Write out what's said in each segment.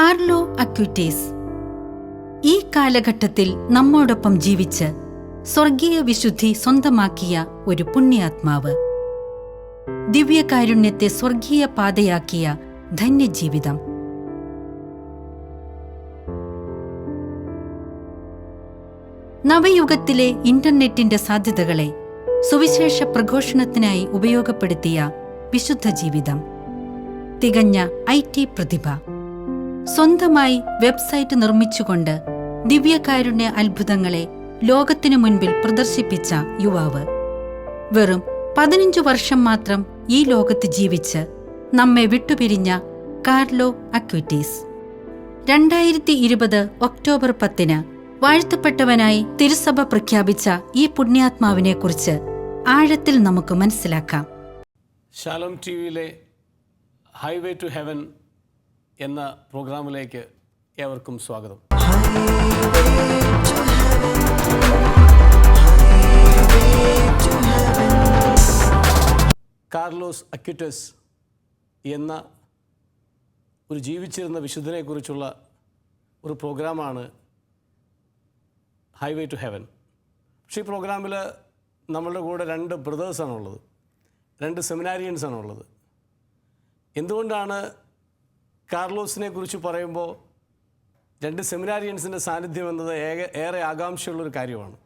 Carlo Acutis ഈ കാലഘട്ടത്തിൽ നമ്മോടൊപ്പം ജീവിച്ച് സ്വർഗീയ വിശുദ്ധി സ്വന്തമാക്കിയ ഒരു പുണ്യാത്മാവ്. ദിവ്യകാരുണ്യത്തെ സ്വർഗീയ പാതയാക്കിയ ധന്യജീവിതം. നവയുഗത്തിലെ ഇന്റർനെറ്റിന്റെ സാധ്യതകളെ സുവിശേഷ പ്രഘോഷണത്തിനായി ഉപയോഗപ്പെടുത്തിയ വിശുദ്ധ ജീവിതം. തികഞ്ഞ IT പ്രതിഭ. സ്വന്തമായി വെബ്സൈറ്റ് നിർമ്മിച്ചുകൊണ്ട് ദിവ്യകാരുണ്യ അത്ഭുതങ്ങളെ ലോകത്തിനു മുൻപിൽ പ്രദർശിപ്പിച്ച യുവാവ്. വെറും 15 വർഷം മാത്രം ഈ ലോകത്ത് ജീവിച്ച് നമ്മെ വിട്ടുപിരിഞ്ഞ കാർലോ അക്വിറ്റീസ് 2020 ഒക്ടോബർ 10 വാഴ്ത്തപ്പെട്ടവനായി തിരുസഭ പ്രഖ്യാപിച്ച ഈ പുണ്യാത്മാവിനെക്കുറിച്ച് ആഴത്തിൽ നമുക്ക് മനസ്സിലാക്കാം. ഷാലോം ടിവിയിലെ ഹൈവേ ടു ഹെവൻ എന്ന പ്രോഗ്രാമിലേക്ക് ഏവർക്കും സ്വാഗതം. കാർലോസ് അക്വിറ്റസ് എന്ന ഒരു ജീവിച്ചിരുന്ന വിശുദ്ധനെക്കുറിച്ചുള്ള ഒരു പ്രോഗ്രാമാണ് ഹൈവേ ടു ഹെവൻ. പക്ഷേ ഈ പ്രോഗ്രാമിൽ നമ്മളുടെ കൂടെ 2 ബ്രദേഴ്സാണുള്ളത്, 2 സെമിനാരിയൻസാണുള്ളത്. എന്തുകൊണ്ടാണ് കാർലോസിനെ കുറിച്ച് പറയുമ്പോൾ 2 സെമിനാരിയൻസിൻ്റെ സാന്നിധ്യം എന്നത് ഏറെ ആകാംക്ഷയുള്ളൊരു കാര്യമാണ്.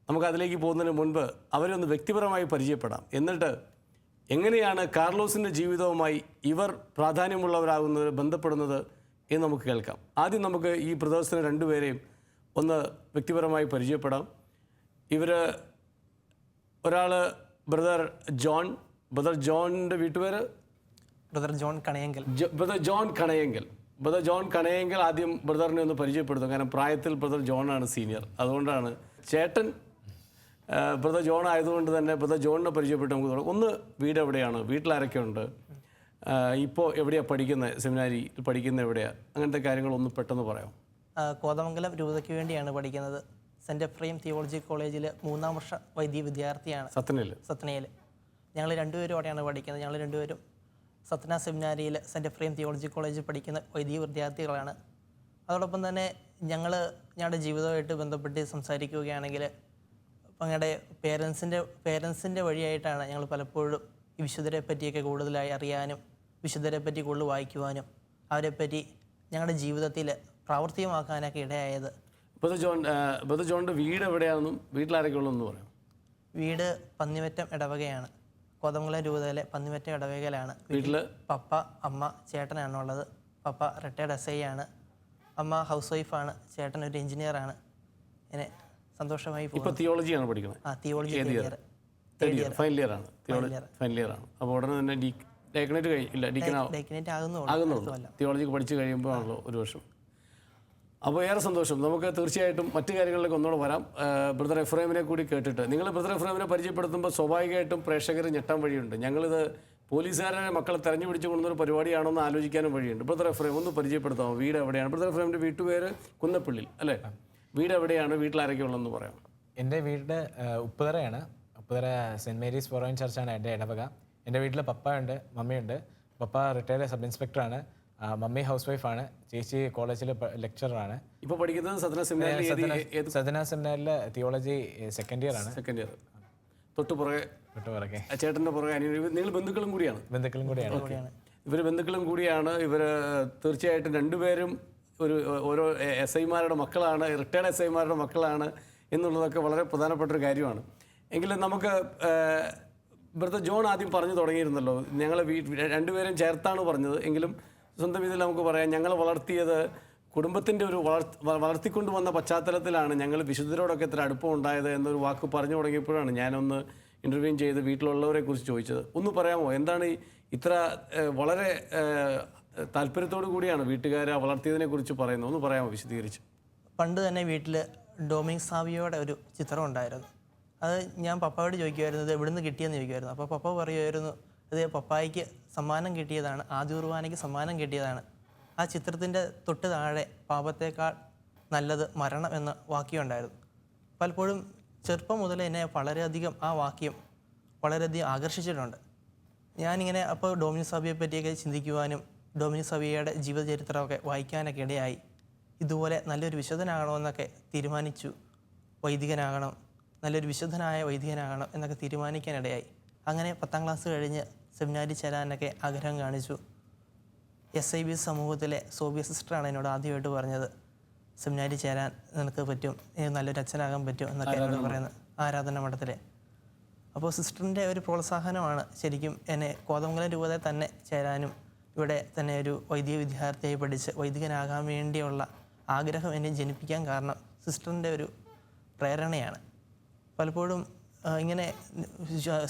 നമുക്കതിലേക്ക് പോകുന്നതിന് മുൻപ് അവരെ ഒന്ന് വ്യക്തിപരമായി പരിചയപ്പെടാം. എന്നിട്ട് എങ്ങനെയാണ് കാർലോസിൻ്റെ ജീവിതവുമായി ഇവർ പ്രാധാന്യമുള്ളവരാകുന്നത്, ബന്ധപ്പെടുന്നത് എന്ന് നമുക്ക് കേൾക്കാം. ആദ്യം നമുക്ക് ഈ ബ്രദേഴ്സിനെ 2 പേരെയും ഒന്ന് വ്യക്തിപരമായി പരിചയപ്പെടാം. ഇവർ ഒരാൾ ബ്രദർ ജോണിൻ്റെ വീട്ടുപേര് ബ്രദർ ജോൺ കണയെങ്കിൽ. ബ്രദർ ജോൺ കണയെങ്കിൽ ആദ്യം ബ്രദറിനെ ഒന്ന് പരിചയപ്പെടുത്തും. കാരണം പ്രായത്തിൽ ബ്രദർ ജോണാണ് സീനിയർ. അതുകൊണ്ടാണ് ചേട്ടൻ ബ്രദർ ജോൺ ആയതുകൊണ്ട് തന്നെ ബ്രദർ ജോണിനെ പരിചയപ്പെട്ട് നമുക്ക് തുടങ്ങും. ഒന്ന് വീട് എവിടെയാണ്, വീട്ടിലാരൊക്കെ ഉണ്ട്, ഇപ്പോൾ എവിടെയാണ് പഠിക്കുന്നത്, സെമിനാരിയിൽ പഠിക്കുന്നത് എവിടെയാണ്, അങ്ങനത്തെ കാര്യങ്ങളൊന്ന് പെട്ടെന്ന് പറയാം. കോതമംഗലം രൂപതയ്ക്ക് വേണ്ടിയാണ് പഠിക്കുന്നത്. സെൻറ്റ് എഫ്രൈം തിയോളജി കോളേജിൽ 3-ാം വർഷ വൈദ്യ വിദ്യാർത്ഥിയാണ്. സത്നയിൽ ഞങ്ങൾ 2 പേരും അവിടെയാണ് പഠിക്കുന്നത്. ഞങ്ങൾ 2 പേരും സത്ന സെമിനാരിയിൽ സെൻറ്റ് എഫ്രൈം തിയോളജി കോളേജിൽ പഠിക്കുന്ന വൈദിക വിദ്യാർത്ഥികളാണ്. അതോടൊപ്പം തന്നെ ഞങ്ങളുടെ ജീവിതവുമായിട്ട് ബന്ധപ്പെട്ട് സംസാരിക്കുകയാണെങ്കിൽ ഞങ്ങളുടെ പേരൻസിൻ്റെ വഴിയായിട്ടാണ് ഞങ്ങൾ പലപ്പോഴും ഈ വിശുദ്ധരെ പറ്റിയൊക്കെ കൂടുതലായി അറിയാനും വിശുദ്ധരെ പറ്റി കൂടുതൽ വായിക്കുവാനും അവരെപ്പറ്റി ഞങ്ങളുടെ ജീവിതത്തിൽ പ്രാവർത്തികമാക്കാനൊക്കെ ഇടയായത്. ബ്രദർ ജോണിൻ്റെ വീട് എവിടെയാണെന്നും വീട്ടിലാരൊക്കെ ഉള്ളതെന്ന് പറയാം. വീട് പന്നിമറ്റം ഇടവകയാണ്. കോതമംഗലം രൂപതയിലെ പന്നിമറ്റം ഇടവകയിലാണ്. വീട്ടിൽ പപ്പ, അമ്മ, ചേട്ടനാണുള്ളത്. പപ്പ റിട്ടയർഡ് SI ആണ്. അമ്മ ഹൗസ് വൈഫാണ്. ചേട്ടൻ ഒരു എഞ്ചിനീയറാണ്. ഇങ്ങനെ സന്തോഷമായി ഇപ്പോൾ തിയോളജിയാണ് പഠിക്കുന്നത്. തിയോളജി ഫൈനൽ ഇയർ ആണ്. അപ്പോൾ ഉടനെ തന്നെ ഡീക്കനേറ്റ് ആകുന്നുള്ളൂ. തിയോളജിക്ക് പഠിച്ചു കഴിയുമ്പോൾ ആണല്ലോ 1 വർഷം. അപ്പോൾ ഏറെ സന്തോഷം. നമുക്ക് തീർച്ചയായിട്ടും മറ്റു കാര്യങ്ങളിലേക്ക് ഒന്നുകൂടെ വരാം. ബ്രദർ എഫ്രൈമിനെ കൂടി കേട്ടിട്ട് നിങ്ങൾ ബ്രദർ എഫ്രൈമിനെ പരിചയപ്പെടുത്തുമ്പോൾ സ്വാഭാവികമായിട്ടും പ്രേക്ഷകർ ഞെട്ടാൻ വഴിയുണ്ട്. ഞങ്ങളിത് പോലീസുകാരെ മക്കളെ തെരഞ്ഞു പിടിച്ചു കൊണ്ടുവന്നൊരു പരിപാടിയാണോ എന്ന് ആലോചിക്കാനും വഴിയുണ്ട്. ബ്രദർ എഫ്രൈം ഒന്ന് പരിചയപ്പെടുത്താമോ? വീട് എവിടെയാണ്? ബ്രദർ എഫ്രൈമിൻ്റെ വീട്ടുപേര് കുന്നപ്പള്ളിയിൽ അല്ലേ? വീട് എവിടെയാണ്? വീട്ടിലാരൊക്കെ ഉള്ളതെന്ന് പറയാം. എൻ്റെ വീട് ഉപ്പുതറയാണ്. ഉപ്പുതറ സെൻറ്റ് മേരീസ് ഫോറോയിൻ ചർച്ചാണ് എൻ്റെ ഇടവക. എൻ്റെ വീട്ടിൽ പപ്പയുണ്ട്, മമ്മിയുണ്ട്. പപ്പ റിട്ടയർഡ് സബ് ഇൻസ്പെക്ടറാണ്. മമ്മി ഹൗസ് വൈഫാണ്. ചേച്ചി കോളേജിൽ ലെക്ചറാണ്. ഇപ്പോൾ പഠിക്കുന്നത് സദന സെമിനാരിൽ തിയോളജി സെക്കൻഡ് ഇയർ ആണ്. തൊട്ടുപുറകെ ചേട്ടൻ്റെ പുറകെ നിങ്ങൾ ബന്ധുക്കളും കൂടിയാണ്. ഇവർ ബന്ധുക്കളും കൂടിയാണ്. ഇവർ തീർച്ചയായിട്ടും 2 പേരും ഓരോ SIമാരുടെ മക്കളാണ്, റിട്ടയർഡ് SIമാരുടെ മക്കളാണ് എന്നുള്ളതൊക്കെ വളരെ പ്രധാനപ്പെട്ടൊരു കാര്യമാണ്. എങ്കിലും നമുക്ക് ബ്രദർ ജോൺ ആദ്യം പറഞ്ഞു തുടങ്ങിയിരുന്നല്ലോ, ഞങ്ങൾ 2 പേരും ചേർത്താണ് പറഞ്ഞത്. എങ്കിലും സ്വന്തം ഇതിൽ നമുക്ക് പറയാം, ഞങ്ങൾ വളർത്തിയത് കുടുംബത്തിൻ്റെ ഒരു വളർത്തിക്കൊണ്ട് വന്ന പശ്ചാത്തലത്തിലാണ് ഞങ്ങൾ വിശുദ്ധരോടൊക്കെ ഇത്ര അടുപ്പം ഉണ്ടായത് എന്നൊരു വാക്ക് പറഞ്ഞു തുടങ്ങിയപ്പോഴാണ് ഞാനൊന്ന് ഇൻ്റർവ്യൂ ചെയ്ത് വീട്ടിലുള്ളവരെ കുറിച്ച് ചോദിച്ചത്. ഒന്ന് പറയാമോ, എന്താണ് ഇത്ര വളരെ താല്പര്യത്തോടു കൂടിയാണ് വീട്ടുകാരെ വളർത്തിയതിനെ കുറിച്ച് പറയുന്നത്? ഒന്ന് പറയാമോ വിശദീകരിച്ച്? പണ്ട് തന്നെ വീട്ടിൽ ഡൊമിനിക് സാവിയോയുടെ ഒരു ചിത്രം ഉണ്ടായിരുന്നു. അത് ഞാൻ പപ്പായോട് ചോദിക്കുമായിരുന്നു, ഇത് എവിടുന്ന് കിട്ടിയെന്ന് ചോദിക്കുമായിരുന്നു. അപ്പോൾ പപ്പ പറയുമായിരുന്നു, ഇത് പപ്പായ്ക്ക് സമ്മാനം കിട്ടിയതാണ്, ആദ്യ കുർബാനയ്ക്ക് സമ്മാനം കിട്ടിയതാണ്. ആ ചിത്രത്തിൻ്റെ തൊട്ട് താഴെ പാപത്തേക്കാൾ നല്ലത് മരണം എന്ന വാക്യം ഉണ്ടായിരുന്നു. പലപ്പോഴും ചെറുപ്പം മുതൽ എന്നെ വളരെയധികം ആ വാക്യം വളരെയധികം ആകർഷിച്ചിട്ടുണ്ട്. ഞാനിങ്ങനെ അപ്പോൾ ഡൊമിനിക് സാവിയെ പറ്റിയൊക്കെ ചിന്തിക്കുവാനും ഡൊമിനിക് സവിയയുടെ ജീവചരിത്രമൊക്കെ വായിക്കാനൊക്കെ ഇടയായി. ഇതുപോലെ നല്ലൊരു വിശുദ്ധനാകണമെന്നൊക്കെ തീരുമാനിച്ചു. വൈദികനാകണം, നല്ലൊരു വിശുദ്ധനായ വൈദികനാകണം എന്നൊക്കെ തീരുമാനിക്കാനിടയായി. അങ്ങനെ 10ാം ക്ലാസ് കഴിഞ്ഞ് സെമിനാരി ചേരാനൊക്കെ ആഗ്രഹം കാണിച്ചു. SIB സമൂഹത്തിലെ സോബിയ സിസ്റ്ററാണ് എന്നോട് ആദ്യമായിട്ട് പറഞ്ഞത്, സെമിനാരി ചേരാൻ നിനക്ക് പറ്റും, നല്ലൊരു അച്ഛനാകാൻ പറ്റും എന്നൊക്കെ എന്നോട് പറയുന്നത്, ആരാധന മഠത്തിലെ. അപ്പോൾ സിസ്റ്ററിൻ്റെ ഒരു പ്രോത്സാഹനമാണ് ശരിക്കും എന്നെ കോതമംഗലം രൂപതയിൽ തന്നെ ചേരാനും ഇവിടെ തന്നെ ഒരു വൈദിക വിദ്യാർത്ഥിയായി പഠിച്ച് വൈദികനാകാൻ വേണ്ടിയുള്ള ആഗ്രഹം എന്നെ ജനിപ്പിക്കാൻ കാരണം സിസ്റ്ററിൻ്റെ ഒരു പ്രേരണയാണ്. പലപ്പോഴും ഇങ്ങനെ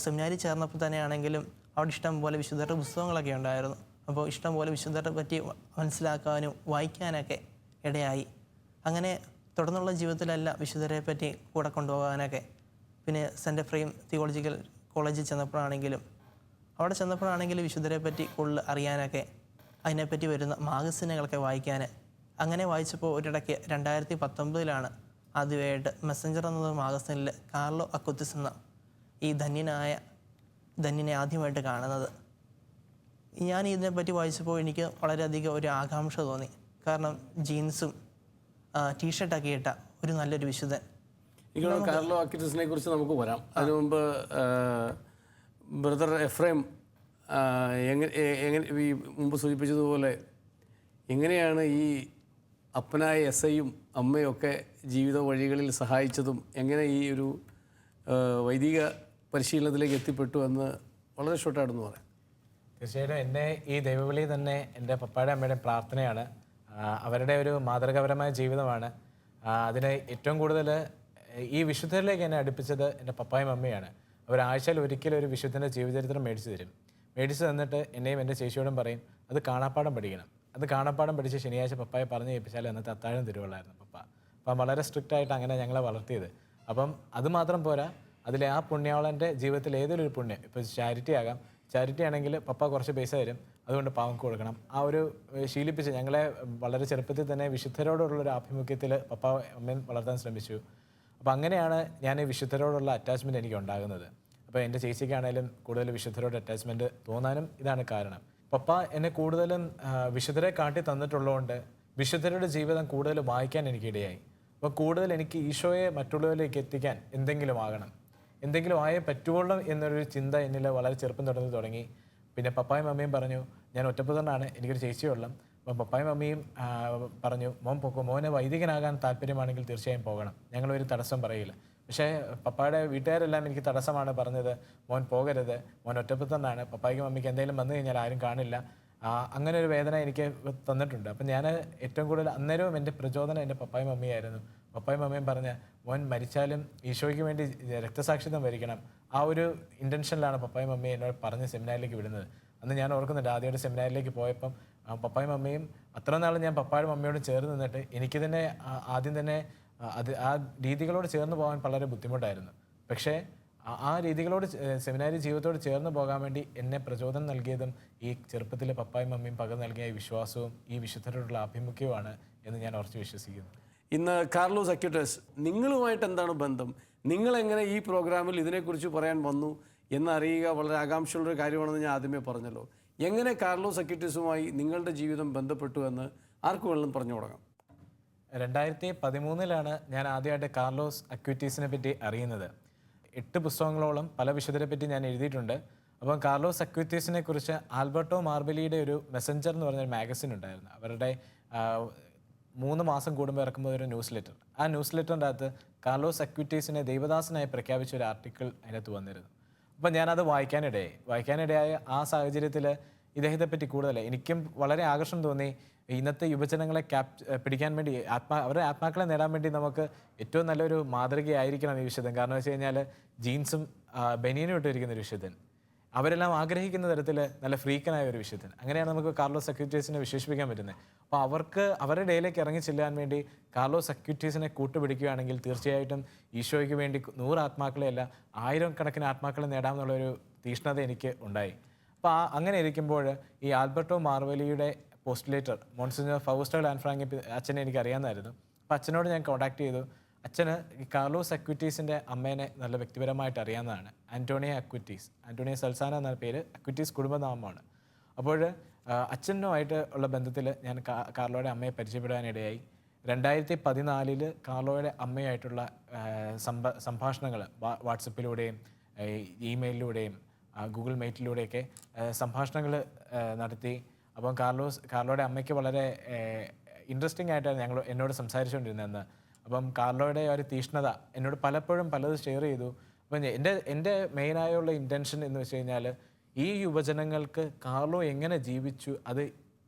സെമിനാരി ചേർന്നപ്പോൾ തന്നെയാണെങ്കിലും അവിടെ ഇഷ്ടം പോലെ വിശുദ്ധരുടെ പുസ്തകങ്ങളൊക്കെ ഉണ്ടായിരുന്നു. അപ്പോൾ ഇഷ്ടം പോലെ വിശുദ്ധരെ പറ്റി മനസ്സിലാക്കാനും വായിക്കാനൊക്കെ ഇടയായി. അങ്ങനെ തുടർന്നുള്ള ജീവിതത്തിലെല്ലാം വിശുദ്ധരെ പറ്റി കൂടെ കൊണ്ടുപോകാനൊക്കെ. പിന്നെ സെൻ്റ് എഫ്രൈം തിയോളജിക്കൽ കോളേജിൽ ചെന്നപ്പോഴാണെങ്കിലും വിശുദ്ധരെ പറ്റി കൂടുതൽ അറിയാനൊക്കെ, അതിനെപ്പറ്റി വരുന്ന മാഗസിനുകളൊക്കെ വായിക്കാൻ. അങ്ങനെ വായിച്ചപ്പോൾ ഒരിടയ്ക്ക് 2019 ആദ്യമായിട്ട് മെസ്സഞ്ചർ എന്ന മാഗസിനിൽ കാർലോ അക്വത്തിസ് എന്ന ഈ ധന്യനെ ആദ്യമായിട്ട് കാണുന്നത്. ഞാൻ ഇതിനെപ്പറ്റി വായിച്ചപ്പോൾ എനിക്ക് വളരെയധികം ഒരു ആകാംക്ഷ തോന്നി. കാരണം ജീൻസും ടീഷർട്ടൊക്കെ ഇട്ട ഒരു നല്ലൊരു വിശുദ്ധൻ. കാർലോ അക്വിറ്റസിനെ കുറിച്ച് നമുക്ക് വരാം. അതിനു മുമ്പ് ബ്രദർ എഫ്രൈം എങ്ങനെ ഈ മുമ്പ് സൂചിപ്പിച്ചതുപോലെ എങ്ങനെയാണ് ഈ അപ്പനായ SIയും അമ്മയും ഒക്കെ ജീവിത വഴികളിൽ സഹായിച്ചതും എങ്ങനെ ഈ ഒരു വൈദിക പരിശീലനത്തിലേക്ക് എത്തിപ്പെട്ടു എന്ന് വളരെ ഷോർട്ടായിട്ടെന്ന് പറയാം. തീർച്ചയായിട്ടും എന്നെ ഈ ദൈവവിളി തന്നെ എൻ്റെ പപ്പായുടെ അമ്മയുടെ പ്രാർത്ഥനയാണ്. അവരുടെ ഒരു മാതൃകാപരമായ ജീവിതമാണ്. അതിന് ഏറ്റവും കൂടുതൽ ഈ വിശുദ്ധരിലേക്ക് എന്നെ അടുപ്പിച്ചത് എൻ്റെ പപ്പായും അമ്മയാണ്. അവർ ആഴ്ചയിൽ ഒരിക്കലും ഒരു വിശുദ്ധൻ്റെ ജീവചരിത്രം മേടിച്ചു തന്നിട്ട് എന്നെയും എൻ്റെ ചേച്ചിയോടും പറയും, അത് കാണാപ്പാടം പഠിക്കണം. അത് കാണാപ്പാടം പഠിച്ച് ശനിയാഴ്ച പപ്പായെ പറഞ്ഞു കേൾപ്പിച്ചാൽ അന്നത്തെ അത്താഴം തരുവുള്ളായിരുന്നു പപ്പ. അപ്പം വളരെ സ്ട്രിക്റ്റായിട്ട് അങ്ങനെ ഞങ്ങളെ വളർത്തിയത്. അപ്പം അത് മാത്രം പോരാ, അതിലെ ആ പുണ്യാളൻ്റെ ജീവിതത്തിൽ ഏതൊരു പുണ്യം, ഇപ്പോൾ ചാരിറ്റി ആണെങ്കിൽ പപ്പ കുറച്ച് പൈസ തരും, അതുകൊണ്ട് പാവം കൊടുക്കണം. ആ ഒരു ശീലിപ്പിച്ച് ഞങ്ങളെ വളരെ ചെറുപ്പത്തിൽ തന്നെ വിശുദ്ധരോടുള്ളൊരു ആഭിമുഖ്യത്തിൽ പപ്പ അമ്മയും വളർത്താൻ ശ്രമിച്ചു. അപ്പോൾ അങ്ങനെയാണ് ഞാൻ ഈ വിശുദ്ധരോടുള്ള അറ്റാച്ച്മെൻറ്റ് എനിക്ക് ഉണ്ടാകുന്നത്. അപ്പോൾ എൻ്റെ ചേച്ചിക്കാണേലും കൂടുതൽ വിശുദ്ധരോട് അറ്റാച്ച്മെൻറ്റ് തോന്നാനും ഇതാണ് കാരണം. പപ്പ എന്നെ കൂടുതലും വിശുദ്ധരെ കാട്ടി തന്നിട്ടുള്ളതുകൊണ്ട് വിശുദ്ധരുടെ ജീവിതം കൂടുതൽ വായിക്കാൻ എനിക്കിടയായി. അപ്പോൾ കൂടുതൽ എനിക്ക് ഈശോയെ മറ്റുള്ളവരിലേക്ക് എത്തിക്കാൻ എന്തെങ്കിലും ആയേ പറ്റുള്ളൂ എന്നൊരു ചിന്ത എന്നിൽ വളരെ ചെറുപ്പം തുടങ്ങി. പിന്നെ പപ്പായും അമ്മയും പറഞ്ഞു, ഞാൻ ഒറ്റപ്പുതനാണ്, എനിക്കൊരു ചേച്ചിയുള്ളൂ. അപ്പം പപ്പായും അമ്മയും പറഞ്ഞു, മോനെ വൈദികനാകാൻ താല്പര്യമാണെങ്കിൽ തീർച്ചയായും പോകണം, ഞങ്ങളൊരു തടസ്സം പറയില്ല. പക്ഷേ പപ്പായുടെ വീട്ടുകാരെല്ലാം എനിക്ക് തടസ്സമാണ് പറഞ്ഞത്, മോൻ പോകരുത്, മോൻ ഒറ്റപ്പുതനാണ്, പപ്പായ്ക്കും അമ്മയ്ക്കും എന്തെങ്കിലും വന്നു കഴിഞ്ഞാൽ ആരും കാണില്ല. അങ്ങനെ ഒരു വേദന എനിക്ക് തന്നിട്ടുണ്ട്. അപ്പം ഞാൻ ഏറ്റവും കൂടുതൽ അന്നേരവും എൻ്റെ പ്രചോദനം എൻ്റെ പപ്പായും അമ്മയായിരുന്നു. പപ്പായും അമ്മയും പറഞ്ഞ, മോൻ മരിച്ചാലും ഈശോയ്ക്ക് വേണ്ടി രക്തസാക്ഷിത്വം വരിക്കണം, ആ ഒരു ഇൻറ്റൻഷനിലാണ് പപ്പായും അമ്മയും എന്നോട് പറഞ്ഞ് സെമിനാരിലേക്ക് വിടുന്നത്. അന്ന് ഞാൻ ഓർക്കുന്നുണ്ട്, ആദ്യമായിട്ട് സെമിനാരിലേക്ക് പോയപ്പം പപ്പായും അമ്മയും അത്ര നാൾ ഞാൻ പപ്പായും അമ്മയോടും ചേർന്ന് നിന്നിട്ട് എനിക്ക് തന്നെ ആദ്യം തന്നെ ആ രീതികളോട് ചേർന്ന് പോകാൻ വളരെ ബുദ്ധിമുട്ടായിരുന്നു. പക്ഷേ ആ രീതികളോട് സെമിനാരി ജീവിതത്തോട് ചേർന്ന് പോകാൻ വേണ്ടി എന്നെ പ്രചോദനം നൽകിയതും ഈ ചെറുപ്പത്തിൽ പപ്പായും അമ്മയും പകർന്നു നൽകിയ ഈ വിശ്വാസവും ഈ വിശുദ്ധരോടുള്ള ആഭിമുഖ്യവുമാണ് എന്ന് ഞാൻ ഉറച്ചു വിശ്വസിക്കുന്നു. ഇന്ന് കാർലോസ് അക്വിറ്റസ്, നിങ്ങളുമായിട്ട് എന്താണ് ബന്ധം? നിങ്ങളെങ്ങനെ ഈ പ്രോഗ്രാമിൽ ഇതിനെക്കുറിച്ച് പറയാൻ വന്നു എന്നറിയുക വളരെ ആകാംക്ഷയുള്ളൊരു കാര്യമാണെന്ന് ഞാൻ ആദ്യമേ പറഞ്ഞല്ലോ. എങ്ങനെ കാർലോസ് അക്വിറ്റസുമായി നിങ്ങളുടെ ജീവിതം ബന്ധപ്പെട്ടു എന്ന് ആർക്കും വേണം പറഞ്ഞു തുടങ്ങാം. 2013 ഞാൻ ആദ്യമായിട്ട് കാർലോസ് അക്വിറ്റീസിനെ പറ്റി അറിയുന്നത്. 8 പുസ്തകങ്ങളോളം പല വിശുദ്ധരെ പറ്റി ഞാൻ എഴുതിയിട്ടുണ്ട്. അപ്പം കാർലോസ് അക്വിറ്റീസിനെ കുറിച്ച് ആൽബർട്ടോ മാർബലിയുടെ ഒരു മെസ്സഞ്ചർ എന്ന് പറഞ്ഞൊരു മാഗസിൻ ഉണ്ടായിരുന്നു. അവരുടെ 3 മാസം കൂടുമ്പോൾ ഇറക്കുമ്പോൾ ഒരു ന്യൂസ് ലെറ്റർ. ആ ന്യൂസ് ലെറ്ററിൻ്റെ അകത്ത് കാർലോസ് അക്വിറ്റീസിനെ ദൈവദാസനായി പ്രഖ്യാപിച്ച ഒരു ആർട്ടിക്കിൾ അതിനകത്ത് വന്നിരുന്നു. അപ്പം ഞാനത് വായിക്കാനിടയായ ആ സാഹചര്യത്തിൽ ഇദ്ദേഹത്തെപ്പറ്റി കൂടുതൽ എനിക്കും വളരെ ആകർഷണം തോന്നി. ഇന്നത്തെ യുവജനങ്ങളെ പിടിക്കാൻ വേണ്ടി അവരുടെ ആത്മാക്കളെ നേടാൻ വേണ്ടി നമുക്ക് ഏറ്റവും നല്ലൊരു മാതൃകയായിരിക്കണം ഈ വിശുദ്ധൻ. കാരണം വെച്ച് കഴിഞ്ഞാൽ ജീൻസും ബനിയനും ഇട്ടിരിക്കുന്ന ഒരു വിശുദ്ധൻ, അവരെല്ലാം ആഗ്രഹിക്കുന്ന തരത്തിൽ നല്ല ഫ്രീക്കനായ ഒരു വിശുദ്ധൻ. അങ്ങനെയാണ് നമുക്ക് കാർലോസ് അക്വിറ്റീസിനെ വിശേഷിപ്പിക്കാൻ പറ്റുന്നത്. അപ്പോൾ അവരുടെ ഡേയിലേക്ക് ഇറങ്ങി ചെല്ലാൻ വേണ്ടി കാർലോസ് അക്വിറ്റീസിനെ കൂട്ടുപിടിക്കുകയാണെങ്കിൽ തീർച്ചയായിട്ടും ഈശോയ്ക്ക് വേണ്ടി 100 ആത്മാക്കളെയല്ല 1000 കണക്കിന് ആത്മാക്കളെ നേടാമെന്നുള്ളൊരു തീഷ്ണത എനിക്ക് ഉണ്ടായി. അപ്പോൾ അങ്ങനെ ഇരിക്കുമ്പോൾ ഈ ആൽബർട്ടോ മാർവലിയുടെ പോസ്റ്റുലേറ്റർ മോൺസിഞ്ഞർ ഫൗസ്റ്റോ ലാൻഫ്രാങ്കി അച്ഛനെ എനിക്ക് അറിയാമായിരുന്നു. അപ്പോൾ അച്ഛനോട് ഞാൻ കോൺടാക്ട് ചെയ്തു. അച്ഛന് ഈ കാർലോസ് അക്വിറ്റീസിൻ്റെ അമ്മേനെ നല്ല വ്യക്തിപരമായിട്ട് അറിയാവുന്നതാണ്. ആൻ്റോണിയ സൽസാന എന്ന പേര്, അക്വിറ്റീസ് കുടുംബനാമമാണ്. അപ്പോൾ അച്ഛനുമായിട്ട് ഉള്ള ബന്ധത്തിൽ ഞാൻ കാർലോയുടെ അമ്മയെ പരിചയപ്പെടാനിടയായി. 2014 കാർലോയുടെ അമ്മയായിട്ടുള്ള സംഭാഷണങ്ങൾ വാട്സപ്പിലൂടെയും ഇമെയിലിലൂടെയും ഗൂഗിൾ മീറ്റിലൂടെയൊക്കെ സംഭാഷണങ്ങൾ നടത്തി. അപ്പം കാർലോയുടെ അമ്മയ്ക്ക് വളരെ ഇൻട്രസ്റ്റിംഗ് ആയിട്ടാണ് എന്നോട് സംസാരിച്ചുകൊണ്ടിരുന്നതെന്ന്. അപ്പം കാർലോയുടെ ഒരു തീഷ്ണത എന്നോട് പലപ്പോഴും പലത് ഷെയർ ചെയ്തു. അപ്പം എൻ്റെ മെയിനായുള്ള ഇൻറ്റൻഷൻ എന്ന് വെച്ച് കഴിഞ്ഞാൽ ഈ യുവജനങ്ങൾക്ക് കാർലോ എങ്ങനെ ജീവിച്ചു അത്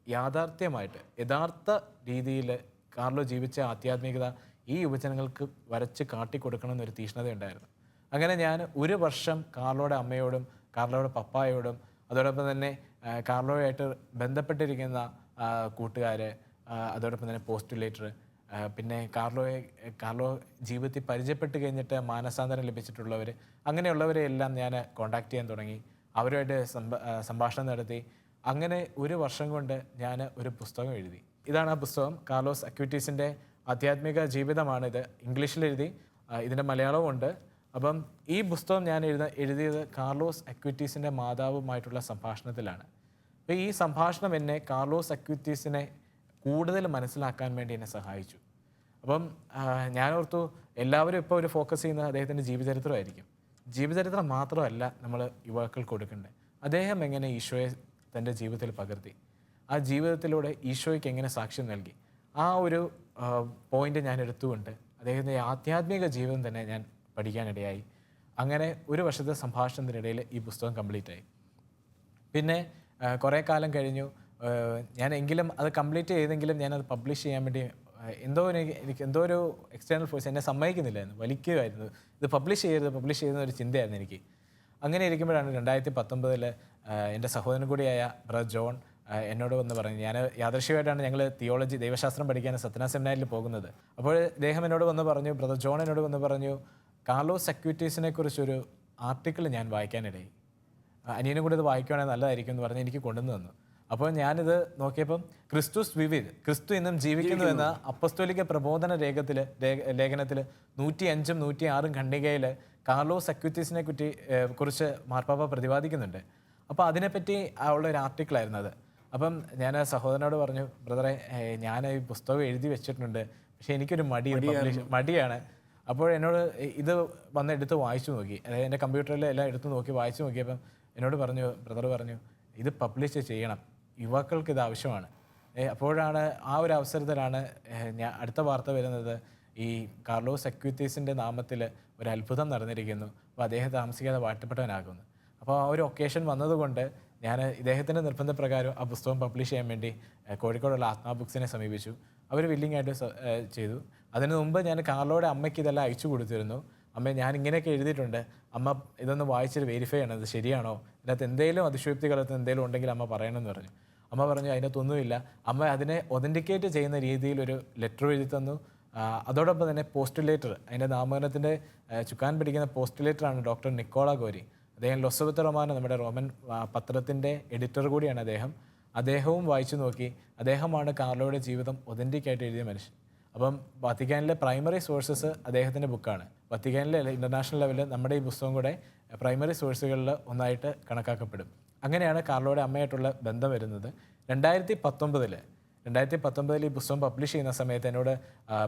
യാഥാർത്ഥ്യമായിട്ട് യഥാർത്ഥ രീതിയിൽ കാർലോ ജീവിച്ച ആധ്യാത്മികത ഈ യുവജനങ്ങൾക്ക് വരച്ച് കാട്ടിക്കൊടുക്കണമെന്നൊരു തീഷ്ണതയുണ്ടായിരുന്നു. അങ്ങനെ ഞാൻ 1 വർഷം കാർലോയുടെ അമ്മയോടും കാർലോയുടെ പപ്പായോടും അതോടൊപ്പം തന്നെ കാർലോയായിട്ട് ബന്ധപ്പെട്ടിരിക്കുന്ന കൂട്ടുകാർ, അതോടൊപ്പം തന്നെ പോസ്റ്റുലേറ്റർ, പിന്നെ കാർലോ ജീവിതത്തിൽ പരിചയപ്പെട്ട് കഴിഞ്ഞിട്ട് മാനസാന്തരം ലഭിച്ചിട്ടുള്ളവർ, അങ്ങനെയുള്ളവരെ എല്ലാം ഞാൻ കോൺടാക്ട് ചെയ്യാൻ തുടങ്ങി. അവരുമായിട്ട് സംഭാഷണം നടത്തി. അങ്ങനെ 1 വർഷം കൊണ്ട് ഞാൻ ഒരു പുസ്തകം എഴുതി. ഇതാണ് ആ പുസ്തകം. കാർലോസ് അക്വിറ്റീസിൻ്റെ ആധ്യാത്മിക ജീവിതമാണിത്. ഇംഗ്ലീഷിലെഴുതി, ഇതിൻ്റെ മലയാളവും ഉണ്ട്. അപ്പം ഈ പുസ്തകം ഞാൻ എഴുതിയത് കാർലോസ് അക്വിറ്റീസിൻ്റെ മാതാവുമായിട്ടുള്ള സംഭാഷണത്തിലാണ്. അപ്പോൾ ഈ സംഭാഷണം എന്നെ കാർലോസ് അക്വിറ്റീസിനെ കൂടുതൽ മനസ്സിലാക്കാൻ വേണ്ടി എന്നെ സഹായിച്ചു. അപ്പം ഞാനോർത്തു എല്ലാവരും ഇപ്പോൾ ഒരു ഫോക്കസ് ചെയ്യുന്നത് അദ്ദേഹത്തിൻ്റെ ജീവചരിത്രമായിരിക്കും. ജീവചരിത്രം മാത്രമല്ല നമ്മൾ യുവാക്കൾക്ക് കൊടുക്കേണ്ടത്. അദ്ദേഹം എങ്ങനെ ഈശോയെ തൻ്റെ ജീവിതത്തിൽ പകർത്തി, ആ ജീവിതത്തിലൂടെ ഈശോയ്ക്ക് എങ്ങനെ സാക്ഷ്യം നൽകി, ആ ഒരു പോയിന്റ് ഞാൻ എടുത്തുകൊണ്ട് അദ്ദേഹത്തിൻ്റെ ആധ്യാത്മിക ജീവിതം തന്നെ ഞാൻ പഠിക്കാനിടയായി. അങ്ങനെ 1 വർഷത്തെ സംഭാഷണത്തിനിടയിൽ ഈ പുസ്തകം കംപ്ലീറ്റ് ആയി. പിന്നെ കുറേ കാലം കഴിഞ്ഞു. ഞാനെങ്കിലും അത് കംപ്ലീറ്റ് ചെയ്തെങ്കിലും ഞാനത് പബ്ലിഷ് ചെയ്യാൻ വേണ്ടി എനിക്ക് എന്തോ ഒരു എക്സ്റ്റേണൽ ഫോഴ്സ് എന്നെ സമ്മതിക്കുന്നില്ലായിരുന്നു, വലിക്കുകയായിരുന്നു. ഇത് പബ്ലിഷ് ചെയ്യുന്ന ഒരു ചിന്തയായിരുന്നു എനിക്ക്. അങ്ങനെ ഇരിക്കുമ്പോഴാണ് 2019 എൻ്റെ സഹോദരൻ കൂടിയായ ബ്രദർ ജോൺ എന്നോട് വന്ന് പറഞ്ഞു. ഞാൻ യാദൃശ്ചികമായിട്ടാണ് ഞങ്ങൾ തിയോളജി ദൈവശാസ്ത്രം പഠിക്കാൻ സത്നാ സെമിനാരിൽ പോകുന്നത്. അപ്പോൾ അദ്ദേഹം എന്നോട് വന്ന് പറഞ്ഞു, ബ്രദർ ജോൺ എന്നോട് വന്ന് പറഞ്ഞു, കാർലോസ് അക്വിറ്റീസിനെ കുറിച്ചൊരു ആർട്ടിക്കിൾ ഞാൻ വായിക്കാനിടയായി, അനിയനും കൂടി ഇത് വായിക്കുകയാണെങ്കിൽ നല്ലതായിരിക്കും എന്ന് പറഞ്ഞ് എനിക്ക് കൊണ്ടുവന്ന് തന്നു. അപ്പോൾ ഞാനിത് നോക്കിയപ്പം ക്രിസ്തു ഇന്നും ജീവിക്കുന്നു എന്ന അപ്പസ്തോലിക പ്രബോധന ലേഖനത്തിൽ 105ഉം 106ഉം ഖണ്ഡികയിൽ കാർലോസ് അക്വിറ്റീസിനെ കുറിച്ച് മാർപ്പാപ്പ പ്രതിപാദിക്കുന്നുണ്ട്. അപ്പോൾ അതിനെപ്പറ്റി ഉള്ള ഒരു ആർട്ടിക്കിളായിരുന്നു അത്. അപ്പം ഞാൻ സഹോദരനോട് പറഞ്ഞു, ബ്രദറെ ഞാൻ ഈ പുസ്തകം എഴുതി വെച്ചിട്ടുണ്ട്, പക്ഷേ എനിക്കൊരു മടിയാണ്. അപ്പോൾ എന്നോട് ഇത് വന്ന് എടുത്ത് വായിച്ചു നോക്കി, അതായത് എൻ്റെ കമ്പ്യൂട്ടറിൽ എല്ലാം എടുത്ത് നോക്കി വായിച്ചു നോക്കിയപ്പം എന്നോട് ബ്രദർ പറഞ്ഞു ഇത് പബ്ലിഷ് ചെയ്യണം, യുവാക്കൾക്ക് ഇത് ആവശ്യമാണ്. അപ്പോഴാണ് ആ ഒരു അവസരത്തിലാണ് ഞാൻ അടുത്ത വാർത്ത വരുന്നത്, ഈ കാർലോസ് അക്വിറ്റീസിൻ്റെ നാമത്തിൽ ഒരു അത്ഭുതം നടന്നിരിക്കുന്നു, അപ്പോൾ അദ്ദേഹം താമസിക്കാതെ വാഴ്ത്തപ്പെട്ടവനാകുന്നു. അപ്പോൾ ആ ഒരു ഒക്കേഷൻ വന്നതുകൊണ്ട് ഞാൻ ഇദ്ദേഹത്തിൻ്റെ നിർബന്ധപ്രകാരം ആ പുസ്തകം പബ്ലിഷ് ചെയ്യാൻ വേണ്ടി കോഴിക്കോടുള്ള ആത്മാ ബുക്സിനെ സമീപിച്ചു. അവർ വില്ലിംഗ് ആയിട്ട് ചെയ്തു. അതിനു മുമ്പ് ഞാൻ കാർലോയുടെ അമ്മയ്ക്ക് ഇതെല്ലാം അയച്ചു കൊടുത്തിരുന്നു. അമ്മ ഞാൻ ഇങ്ങനെയൊക്കെ എഴുതിയിട്ടുണ്ട്, അമ്മ ഇതൊന്ന് വായിച്ചിട്ട് വെരിഫൈ ചെയ്യണം, ഇത് ശരിയാണോ, ഇതിനകത്ത് എന്തെങ്കിലും അതിശയോക്തി കലർത്ത് എന്തെങ്കിലും ഉണ്ടെങ്കിൽ അമ്മ പറയണമെന്ന് പറഞ്ഞു. അമ്മ പറഞ്ഞു അതിനകത്തൊന്നുമില്ല. അമ്മ അതിനെ ഒതൻറ്റിക്കേറ്റ് ചെയ്യുന്ന രീതിയിൽ ഒരു ലെറ്റർ എഴുതി തന്നു. അതോടൊപ്പം തന്നെ പോസ്റ്റുലേറ്റർ, അതിൻ്റെ നാമകരണത്തിൻ്റെ ചുക്കാൻ പിടിക്കുന്ന പോസ്റ്റുലേറ്ററാണ് ഡോക്ടർ നിക്കോള ഗോരി. അദ്ദേഹം ലൊസബത്ത് റൊമാനോ, നമ്മുടെ റോമൻ പത്രത്തിൻ്റെ എഡിറ്റർ കൂടിയാണ് അദ്ദേഹവും വായിച്ചു നോക്കി. അദ്ദേഹമാണ് കാർലോയുടെ ജീവിതം ഒതൻറ്റിക്കായിട്ട് എഴുതിയ മനുഷ്യൻ. അപ്പം വത്തിക്കാനിലെ പ്രൈമറി സോഴ്സസ് അദ്ദേഹത്തിൻ്റെ ബുക്കാണ്. വത്തിക്കാനിലെ ഇൻ്റർനാഷണൽ ലെവലിൽ നമ്മുടെ ഈ പുസ്തകം കൂടെ പ്രൈമറി സോഴ്സുകളിൽ ഒന്നായിട്ട് കണക്കാക്കപ്പെടും. അങ്ങനെയാണ് കാർലോയുടെ അമ്മയായിട്ടുള്ള ബന്ധം വരുന്നത്. 2019 ഈ പുസ്തകം പബ്ലിഷ് ചെയ്യുന്ന സമയത്ത് എന്നോട്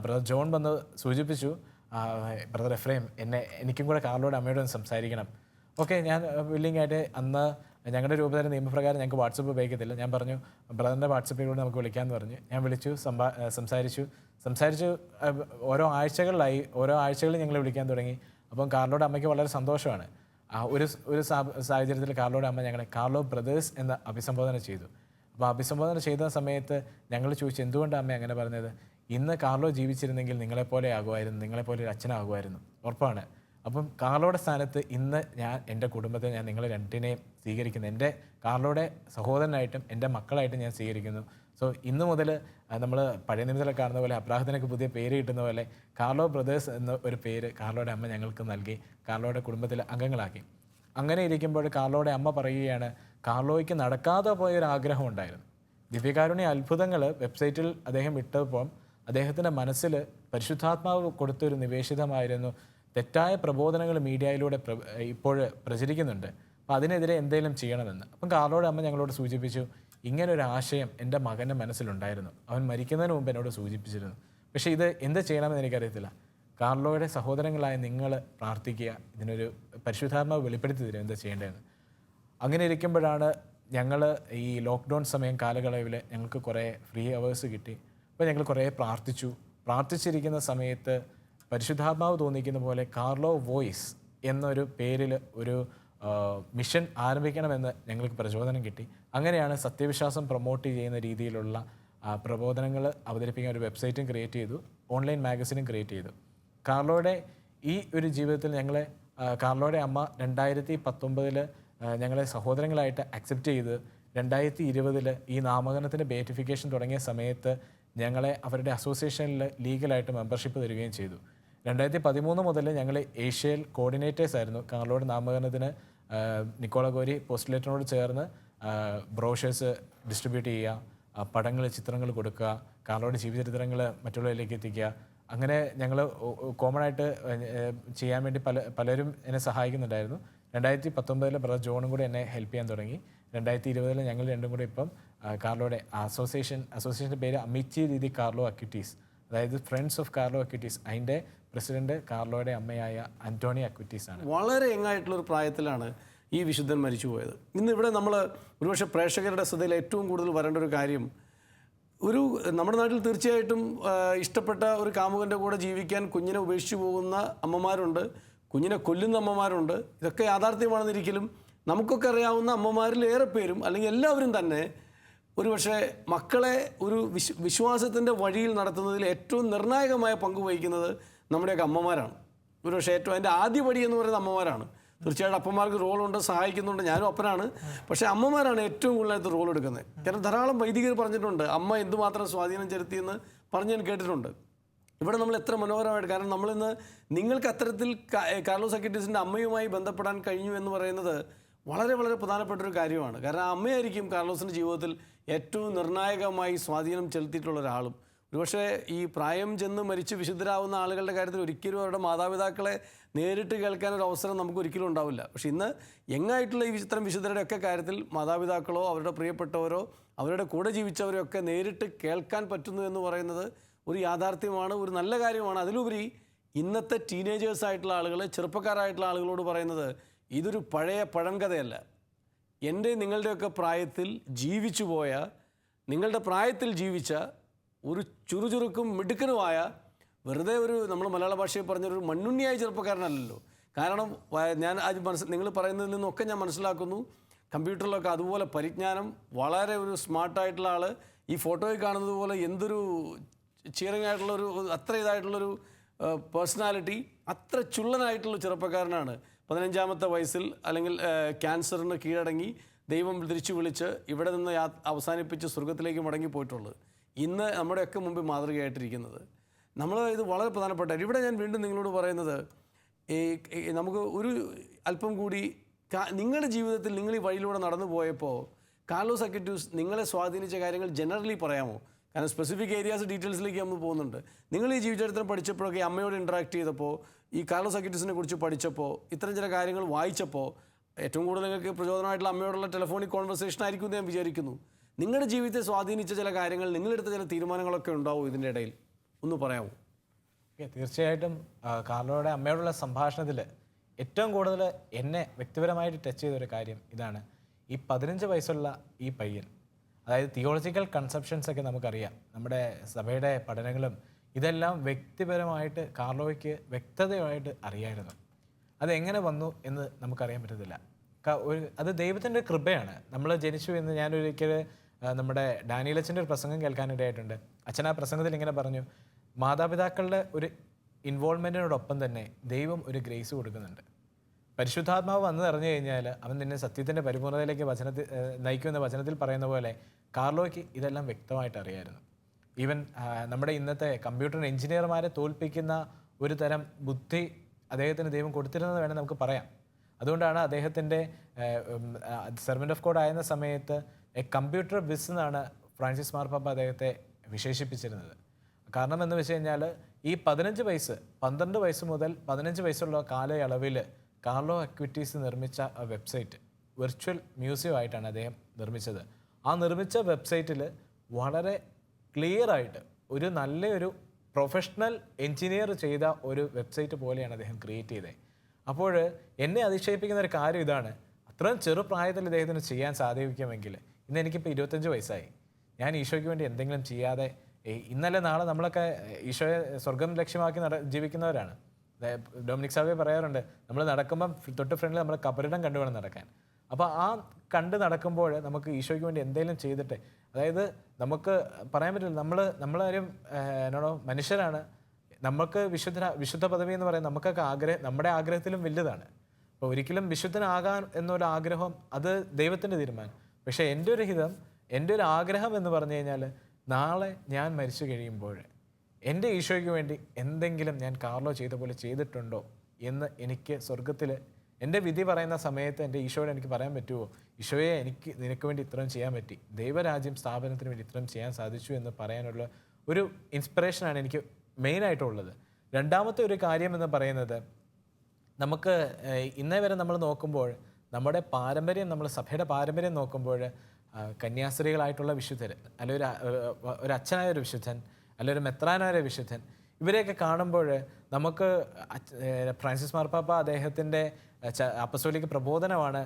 ബ്രദർ ജോൺ വന്ന് സൂചിപ്പിച്ചു, ബ്രദർ എഫ്രൈം എനിക്കും കൂടെ കാർലോയുടെ അമ്മയോട് ഒന്ന് സംസാരിക്കണം. ഓക്കെ, ഞാൻ വില്ലിംഗ് ആയിട്ട് അന്ന് ഞങ്ങളുടെ രൂപതര നിയമപ്രകാരം ഞങ്ങൾക്ക് വാട്സപ്പ് ഉപയോഗിക്കത്തില്ല. ഞാൻ പറഞ്ഞു ബ്രദറിൻ്റെ വാട്സപ്പിലൂടെ നമുക്ക് വിളിക്കാമെന്ന് പറഞ്ഞു. ഞാൻ വിളിച്ചു, സംസാരിച്ചു. ഓരോ ആഴ്ചകളിൽ ഞങ്ങൾ വിളിക്കാൻ തുടങ്ങി. അപ്പം കാർലോയുടെ അമ്മയ്ക്ക് വളരെ സന്തോഷമാണ്. ഒരു സാഹചര്യത്തിൽ കാർലോയുടെ അമ്മ ഞങ്ങളെ കാർലോ ബ്രദേഴ്സ് എന്ന് അഭിസംബോധന ചെയ്തു. അപ്പോൾ അഭിസംബോധന ചെയ്ത സമയത്ത് ഞങ്ങൾ ചോദിച്ചു, എന്തുകൊണ്ടാണ് അമ്മ അങ്ങനെ പറഞ്ഞത്? ഇന്ന് കാർലോ ജീവിച്ചിരുന്നെങ്കിൽ നിങ്ങളെപ്പോലെ ആകുമായിരുന്നു, നിങ്ങളെപ്പോലെ ഒരു അച്ഛനാകുമായിരുന്നു, ഉറപ്പാണ്. അപ്പം കാർലോയുടെ സ്ഥാനത്ത് ഇന്ന് ഞാൻ എൻ്റെ കുടുംബത്തെ ഞാൻ നിങ്ങളെ രണ്ടിനെയും സ്വീകരിക്കുന്നു, എൻ്റെ കാർലോയുടെ സഹോദരനായിട്ടും എൻ്റെ മക്കളായിട്ടും ഞാൻ സ്വീകരിക്കുന്നു. സോ ഇന്ന് മുതൽ നമ്മൾ പഴയ നിമിഷത്തിലൊക്കെ കാണുന്ന പോലെ അബ്രാഹത്തിനൊക്കെ പുതിയ പേര് കിട്ടുന്ന പോലെ കാർലോ ബ്രദേഴ്സ് എന്ന ഒരു പേര് കാർലോയുടെ അമ്മ ഞങ്ങൾക്ക് നൽകി, കാർലോയുടെ കുടുംബത്തിലെ അംഗങ്ങളാക്കി. അങ്ങനെ ഇരിക്കുമ്പോൾ കാർലോയുടെ അമ്മ പറയുകയാണ്, കാർലോയ്ക്ക് നടക്കാതെ പോയൊരു ആഗ്രഹം ഉണ്ടായിരുന്നു. ദിവ്യകാരുണ്യ അത്ഭുതങ്ങൾ വെബ്സൈറ്റിൽ അദ്ദേഹം ഇട്ടപ്പോൾ അദ്ദേഹത്തിൻ്റെ മനസ്സിൽ പരിശുദ്ധാത്മാവ് കൊടുത്തൊരു നിവേശിതമായിരുന്നു, തെറ്റായ പ്രബോധനങ്ങൾ മീഡിയയിലൂടെ ഇപ്പോൾ പ്രചരിക്കുന്നുണ്ട്, അപ്പോൾ അതിനെതിരെ എന്തെങ്കിലും ചെയ്യണമെന്ന്. അപ്പം കാർലോയുടെ അമ്മ ഞങ്ങളോട് സൂചിപ്പിച്ചു, ഇങ്ങനൊരു ആശയം എൻ്റെ മകൻ്റെ മനസ്സിലുണ്ടായിരുന്നു. അവൻ മരിക്കുന്നതിന് മുമ്പ് എന്നോട് സൂചിപ്പിച്ചിരുന്നു. പക്ഷേ ഇത് എന്ത് ചെയ്യണമെന്ന് എനിക്കറിയത്തില്ല. കാർലോയുടെ സഹോദരങ്ങളായ നിങ്ങൾ പ്രാർത്ഥിക്കുക, ഇതിനൊരു പരിശുദ്ധാത്മാവ് വെളിപ്പെടുത്തി തരും എന്താ ചെയ്യേണ്ടതെന്ന്. അങ്ങനെ ഇരിക്കുമ്പോഴാണ് ഞങ്ങൾ ഈ ലോക്ക്ഡൗൺ സമയം കാലയളവിൽ ഞങ്ങൾക്ക് കുറേ ഫ്രീ അവേഴ്സ് കിട്ടി. അപ്പോൾ ഞങ്ങൾ കുറേ പ്രാർത്ഥിച്ചിരിക്കുന്ന സമയത്ത് പരിശുദ്ധാത്മാവ് തോന്നിക്കുന്ന പോലെ കാർലോ വോയിസ് എന്നൊരു പേരിൽ ഒരു മിഷൻ ആരംഭിക്കണമെന്ന് ഞങ്ങൾക്ക് പ്രചോദനം കിട്ടി. അങ്ങനെയാണ് സത്യവിശ്വാസം പ്രൊമോട്ട് ചെയ്യുന്ന രീതിയിലുള്ള പ്രബോധനങ്ങൾ അവതരിപ്പിക്കാൻ ഒരു വെബ്സൈറ്റും ക്രിയേറ്റ് ചെയ്തു, ഓൺലൈൻ മാഗസിനും ക്രിയേറ്റ് ചെയ്തു. കാർലോയുടെ ഈ ഒരു ജീവിതത്തിൽ കാർലോയുടെ അമ്മ 2019 ഞങ്ങളെ സഹോദരങ്ങളായിട്ട് അക്സെപ്റ്റ് ചെയ്ത് 2020 ഈ നാമകരണത്തിൻ്റെ ബേറ്റിഫിക്കേഷൻ തുടങ്ങിയ സമയത്ത് ഞങ്ങളെ അവരുടെ അസോസിയേഷനിൽ ലീഗലായിട്ട് മെമ്പർഷിപ്പ് തരികയും ചെയ്തു. 2013 മുതൽ ഞങ്ങൾ ഏഷ്യയിൽ കോർഡിനേറ്റേഴ്സ് ആയിരുന്നു. കാർലോയുടെ നാമകരണത്തിന് നിക്കോള ഗോരി പോസ്റ്റ്ലേറ്ററിനോട് ചേർന്ന് ബ്രോഷേഴ്സ് ഡിസ്ട്രിബ്യൂട്ട് ചെയ്യുക, പടങ്ങൾ ചിത്രങ്ങൾ കൊടുക്കുക, കാർലോയുടെ ജീവചരിത്രങ്ങൾ മറ്റുള്ളവരിലേക്ക് എത്തിക്കുക. അങ്ങനെ ഞങ്ങൾ കോമൺ ആയിട്ട് ചെയ്യാൻ വേണ്ടി പലരും എന്നെ സഹായിക്കുന്നുണ്ടായിരുന്നു. 2019 ബ്രദർ ജോണും കൂടെ എന്നെ ഹെൽപ്പ് ചെയ്യാൻ തുടങ്ങി. 2020 ഞങ്ങൾ രണ്ടും കൂടെ ഇപ്പം കാർലോയുടെ അസോസിയേഷൻ്റെ പേര് അമിച്ചി ദീദി കാർലോ അക്വിറ്റീസ്, അതായത് ഫ്രണ്ട്സ് ഓഫ് കാർലോ അക്വിറ്റീസ്. അതിൻ്റെ പ്രസിഡന്റ് കാർലോയുടെ അമ്മയായ അന്റോണിയ അക്വിറ്റീസ് ആണ്. വളരെ യങ്ങായിട്ടുള്ളൊരു പ്രായത്തിലാണ് ഈ വിശുദ്ധൻ മരിച്ചുപോയത്. ഇന്നിവിടെ നമ്മൾ ഒരുപക്ഷെ പ്രേക്ഷകരുടെ ശ്രദ്ധയിൽ ഏറ്റവും കൂടുതൽ വരേണ്ട ഒരു കാര്യം, നമ്മുടെ നാട്ടിൽ തീർച്ചയായിട്ടും ഇഷ്ടപ്പെട്ട ഒരു കാമുകൻ്റെ കൂടെ ജീവിക്കാൻ കുഞ്ഞിനെ ഉപേക്ഷിച്ച് പോകുന്ന അമ്മമാരുണ്ട്, കുഞ്ഞിനെ കൊല്ലുന്ന അമ്മമാരുണ്ട്. ഇതൊക്കെ യാഥാർത്ഥ്യമാണെന്നിരിക്കലും നമുക്കൊക്കെ അറിയാവുന്ന അമ്മമാരിൽ ഏറെ പേരും അല്ലെങ്കിൽ എല്ലാവരും തന്നെ ഒരുപക്ഷെ മക്കളെ ഒരു വിശ്വാസത്തിൻ്റെ വഴിയിൽ നടത്തുന്നതിൽ ഏറ്റവും നിർണായകമായ പങ്ക് വഹിക്കുന്നത് നമ്മുടെയൊക്കെ അമ്മമാരാണ്. ഒരുപക്ഷെ ഏറ്റവും അതിൻ്റെ ആദ്യ പടി എന്ന് പറയുന്നത് അമ്മമാരാണ്. തീർച്ചയായിട്ടും അപ്പന്മാർക്ക് റോളുണ്ട്, സഹായിക്കുന്നുണ്ട്. ഞാനും അപ്പനാണ്. പക്ഷേ അമ്മമാരാണ് ഏറ്റവും കൂടുതലായിട്ട് റോൾ എടുക്കുന്നത്. കാരണം ധാരാളം വൈദികർ പറഞ്ഞിട്ടുണ്ട് അമ്മ എന്തുമാത്രം സ്വാധീനം ചെലുത്തിയെന്ന് പറഞ്ഞ് ഞാൻ കേട്ടിട്ടുണ്ട്. ഇവിടെ നമ്മൾ എത്ര മനോഹരമായിട്ട്, കാരണം നമ്മളിന്ന് നിങ്ങൾക്ക് അത്തരത്തിൽ കാർലോസ് അക്വിറ്റീസിൻ്റെ അമ്മയുമായി ബന്ധപ്പെടാൻ കഴിഞ്ഞു എന്ന് പറയുന്നത് വളരെ വളരെ പ്രധാനപ്പെട്ടൊരു കാര്യമാണ്. കാരണം ആ അമ്മയായിരിക്കും കാർലോസിൻ്റെ ജീവിതത്തിൽ ഏറ്റവും നിർണായകമായി സ്വാധീനം ചെലുത്തിയിട്ടുള്ള ഒരാളും. ഒരുപക്ഷെ ഈ പ്രായം ചെന്ന് മരിച്ച് വിശുദ്ധരാകുന്ന ആളുകളുടെ കാര്യത്തിൽ ഒരിക്കലും അവരുടെ മാതാപിതാക്കളെ നേരിട്ട് കേൾക്കാനൊരു അവസരം നമുക്ക് ഒരിക്കലും ഉണ്ടാവില്ല. പക്ഷേ ഇന്ന് യങ്ങായിട്ടുള്ള ഈ ഇത്തരം വിശുദ്ധരുടെ ഒക്കെ കാര്യത്തിൽ മാതാപിതാക്കളോ അവരുടെ പ്രിയപ്പെട്ടവരോ അവരുടെ കൂടെ ജീവിച്ചവരോ ഒക്കെ നേരിട്ട് കേൾക്കാൻ പറ്റുന്നു എന്ന് പറയുന്നത് ഒരു യാഥാർത്ഥ്യമാണ്, ഒരു നല്ല കാര്യമാണ്. അതിലുപരി ഇന്നത്തെ ടീനേജേഴ്സായിട്ടുള്ള ആളുകൾ, ചെറുപ്പക്കാരായിട്ടുള്ള ആളുകളോട് പറയുന്നത് ഇതൊരു പഴയ പഴങ്കഥയല്ല. നിങ്ങളുടെയൊക്കെ പ്രായത്തിൽ ജീവിച്ചു പോയ, നിങ്ങളുടെ പ്രായത്തിൽ ജീവിച്ച ഒരു ചുറുചുറുക്കും മിടുക്കനുമായ, വെറുതെ ഒരു നമ്മൾ മലയാള ഭാഷയിൽ പറഞ്ഞൊരു മണ്ണുണ്ണിയായ ചെറുപ്പക്കാരനല്ലല്ലോ. കാരണം ഞാൻ അത് നിങ്ങൾ പറയുന്നതിൽ നിന്നൊക്കെ ഞാൻ മനസ്സിലാക്കുന്നു കമ്പ്യൂട്ടറിലൊക്കെ അതുപോലെ പരിജ്ഞാനം, വളരെ ഒരു സ്മാർട്ടായിട്ടുള്ള ആൾ. ഈ ഫോട്ടോയിൽ കാണുന്നത് പോലെ എന്തൊരു ചിയറിങ് ആയിട്ടുള്ളൊരു, അത്ര ഇതായിട്ടുള്ളൊരു പേഴ്സണാലിറ്റി, അത്ര ചുള്ളനായിട്ടുള്ള ചെറുപ്പക്കാരനാണ് 15ാമത്തെ വയസ്സിൽ അല്ലെങ്കിൽ ക്യാൻസറിന് കീഴടങ്ങി ദൈവം തിരിച്ചു വിളിച്ച് ഇവിടെ നിന്ന് അവസാനിപ്പിച്ച് സ്വർഗത്തിലേക്ക് മടങ്ങി പോയിട്ടുള്ളത്. ഇന്ന് നമ്മുടെയൊക്കെ മുമ്പിൽ മാതൃകയായിട്ടിരിക്കുന്നത് ഇത് വളരെ പ്രധാനപ്പെട്ട. ഇവിടെ ഞാൻ വീണ്ടും നിങ്ങളോട് പറയുന്നത്, നമുക്ക് ഒരു അല്പം കൂടി നിങ്ങളുടെ ജീവിതത്തിൽ നിങ്ങൾ ഈ വഴിയിലൂടെ നടന്നു പോയപ്പോൾ കാർലോസ് അക്വിറ്റീസ് നിങ്ങളെ സ്വാധീനിച്ച കാര്യങ്ങൾ ജനറലി പറയാമോ? കാരണം സ്പെസിഫിക് ഏരിയാസ് ഡീറ്റെയിൽസിലേക്ക് നമ്മൾ പോകുന്നുണ്ട്. നിങ്ങൾ ഈ ജീവചരിത്രം പഠിച്ചപ്പോഴൊക്കെ അമ്മയോട് ഇൻട്രാക്ട് ചെയ്തപ്പോൾ, ഈ കാർലോസ് അക്വിറ്റീസിനെ കുറിച്ച് പഠിച്ചപ്പോൾ, ഇത്തരം ചില കാര്യങ്ങൾ വായിച്ചപ്പോൾ ഏറ്റവും കൂടുതൽ നിങ്ങൾക്ക് പ്രചോദനമായിട്ടുള്ള അമ്മയോടുള്ള ടെലിഫോണിക് കോൺവെർസേഷൻ ആയിരിക്കും എന്ന് ഞാൻ വിചാരിക്കുന്നു. നിങ്ങളുടെ ജീവിതത്തെ സ്വാധീനിച്ച ചില കാര്യങ്ങൾ, നിങ്ങളെടുത്ത ചില തീരുമാനങ്ങളൊക്കെ ഉണ്ടാവും ഇതിൻ്റെ ഇടയിൽ, ഒന്ന് പറയാമോ? തീർച്ചയായിട്ടും കാർലോയുടെ അമ്മയോടുള്ള സംഭാഷണത്തിൽ ഏറ്റവും കൂടുതൽ എന്നെ വ്യക്തിപരമായിട്ട് ടച്ച് ചെയ്തൊരു കാര്യം ഇതാണ്. ഈ 15 വയസ്സുള്ള ഈ പയ്യൻ, അതായത് തിയോളജിക്കൽ കൺസെപ്ഷൻസ് ഒക്കെ നമുക്കറിയാം, നമ്മുടെ സഭയുടെ പഠനങ്ങളും ഇതെല്ലാം വ്യക്തിപരമായിട്ട് കാർലോയ്ക്ക് വ്യക്തതയായിട്ട് അറിയായിരുന്നു. അതെങ്ങനെ വന്നു എന്ന് നമുക്കറിയാൻ പറ്റത്തില്ല. അത് ദൈവത്തിൻ്റെ കൃപയാണ്. നമ്മൾ ജനിച്ചു എന്ന് ഞാനൊരിക്കൽ നമ്മുടെ ഡാനിയലച്ചൻ്റെ ഒരു പ്രസംഗം കേൾക്കാനിടയായിട്ടുണ്ട്. അച്ഛൻ ആ പ്രസംഗത്തിൽ ഇങ്ങനെ പറഞ്ഞു, മാതാപിതാക്കളുടെ ഒരു ഇൻവോൾവ്മെൻറ്റിനോടൊപ്പം തന്നെ ദൈവം ഒരു ഗ്രേസ് കൊടുക്കുന്നുണ്ട്. പരിശുദ്ധാത്മാവ് വന്നു നിറഞ്ഞു കഴിഞ്ഞാൽ അവൻ നിന്നെ സത്യത്തിൻ്റെ പരിപൂർണതയിലേക്ക് നയിക്കുമെന്ന വചനത്തിൽ പറയുന്ന പോലെ കാർലോയ്ക്ക് ഇതെല്ലാം വ്യക്തമായിട്ട് അറിയായിരുന്നു. ഈവൻ നമ്മുടെ ഇന്നത്തെ കമ്പ്യൂട്ടർ എഞ്ചിനീയർമാരെ തോൽപ്പിക്കുന്ന ഒരു തരം ബുദ്ധി അദ്ദേഹത്തിന് ദൈവം കൊടുത്തിരുന്നത് വേണം നമുക്ക് പറയാം. അതുകൊണ്ടാണ് അദ്ദേഹത്തിൻ്റെ സെർവൻ്റ് ഓഫ് ഗോഡ് ആയിരുന്ന സമയത്ത് കമ്പ്യൂട്ടർ വിസ് എന്നാണ് ഫ്രാൻസിസ് മാർപ്പാപ്പ അദ്ദേഹത്തെ വിശേഷിപ്പിച്ചിരുന്നത്. കാരണം എന്ന് വെച്ച് കഴിഞ്ഞാൽ ഈ 15 വയസ്സ് 12 വയസ്സ് മുതൽ 15 വയസ്സുള്ള കാലയളവിൽ കാർലോ അക്വിറ്റീസ് നിർമ്മിച്ച വെബ്സൈറ്റ് വെർച്വൽ മ്യൂസിയം ആയിട്ടാണ് അദ്ദേഹം നിർമ്മിച്ചത്. ആ നിർമ്മിച്ച വെബ്സൈറ്റിൽ വളരെ ക്ലിയറായിട്ട് ഒരു നല്ലൊരു പ്രൊഫഷണൽ എൻജിനീയർ ചെയ്ത ഒരു വെബ്സൈറ്റ് പോലെയാണ് അദ്ദേഹം ക്രിയേറ്റ് ചെയ്തത്. അപ്പോൾ എന്നെ അതിശയിപ്പിക്കുന്ന ഒരു കാര്യം ഇതാണ്, അത്രയും ചെറുപ്രായത്തിൽ ഇദ്ദേഹത്തിന് ചെയ്യാൻ സാധിക്കുമെങ്കിൽ, ഇന്ന് എനിക്കിപ്പോൾ 25 വയസ്സായി, ഞാൻ ഈശോയ്ക്ക് വേണ്ടി എന്തെങ്കിലും ചെയ്യാതെ ഇന്നലെ നാളെ നമ്മളൊക്കെ ഈശോയെ സ്വർഗം ലക്ഷ്യമാക്കി ജീവിക്കുന്നവരാണ്. ഡൊമിനിക് സാവേ പറയാറുണ്ട്, നമ്മൾ നടക്കുമ്പം തൊട്ട് ഫ്രണ്ടിൽ നമ്മൾ കബറിടം കണ്ടുവേണം നടക്കാൻ. അപ്പോൾ ആ കണ്ട് നടക്കുമ്പോൾ നമുക്ക് ഈശോയ്ക്ക് വേണ്ടി എന്തെങ്കിലും ചെയ്തിട്ട്, അതായത് നമുക്ക് പറയാൻ പറ്റില്ല, നമ്മളാരും എന്നാണോ മനുഷ്യരാണ്, നമുക്ക് വിശുദ്ധ പദവി എന്ന് പറയുന്നത് നമുക്കൊക്കെ നമ്മുടെ ആഗ്രഹത്തിലും വലുതാണ്. അപ്പോൾ ഒരിക്കലും വിശുദ്ധനാകാൻ എന്നൊരു ആഗ്രഹം അത് ദൈവത്തിൻ്റെ തീരുമാനം. പക്ഷേ എൻ്റെ ഒരു ആഗ്രഹം എന്ന് പറഞ്ഞു കഴിഞ്ഞാൽ, നാളെ ഞാൻ മരിച്ചു കഴിയുമ്പോൾ എൻ്റെ ഈശോയ്ക്ക് വേണ്ടി എന്തെങ്കിലും ഞാൻ കാർലോ ചെയ്ത പോലെ ചെയ്തിട്ടുണ്ടോ എന്ന് എനിക്ക് സ്വർഗത്തിൽ എൻ്റെ വിധി പറയുന്ന സമയത്ത് എൻ്റെ ഈശോയോട് എനിക്ക് പറയാൻ പറ്റുമോ, ഈശോയെ നിനക്ക് വേണ്ടി ഇത്രയും ചെയ്യാൻ പറ്റി, ദൈവരാജ്യം സ്ഥാപനത്തിന് വേണ്ടി ഇത്രയും ചെയ്യാൻ സാധിച്ചു എന്ന് പറയാനുള്ള ഒരു ഇൻസ്പിറേഷനാണ് എനിക്ക് മെയിനായിട്ടുള്ളത്. രണ്ടാമത്തെ ഒരു കാര്യം എന്ന് പറയുന്നത്, നമുക്ക് ഇന്നേ വരെ നമ്മൾ നോക്കുമ്പോൾ നമ്മുടെ പാരമ്പര്യം, നമ്മൾ സഭയുടെ പാരമ്പര്യം നോക്കുമ്പോൾ കന്യാസ്ത്രീകളായിട്ടുള്ള വിശുദ്ധർ, അല്ലെങ്കിൽ ഒരു അച്ഛനായ ഒരു വിശുദ്ധൻ, അല്ലെങ്കിൽ ഒരു മെത്രാനായ ഒരു വിശുദ്ധൻ, ഇവരെയൊക്കെ കാണുമ്പോൾ നമുക്ക് ഫ്രാൻസിസ് മാർപ്പാപ്പ അദ്ദേഹത്തിൻ്റെ അപ്പസ്തോലിക പ്രബോധനമാണ്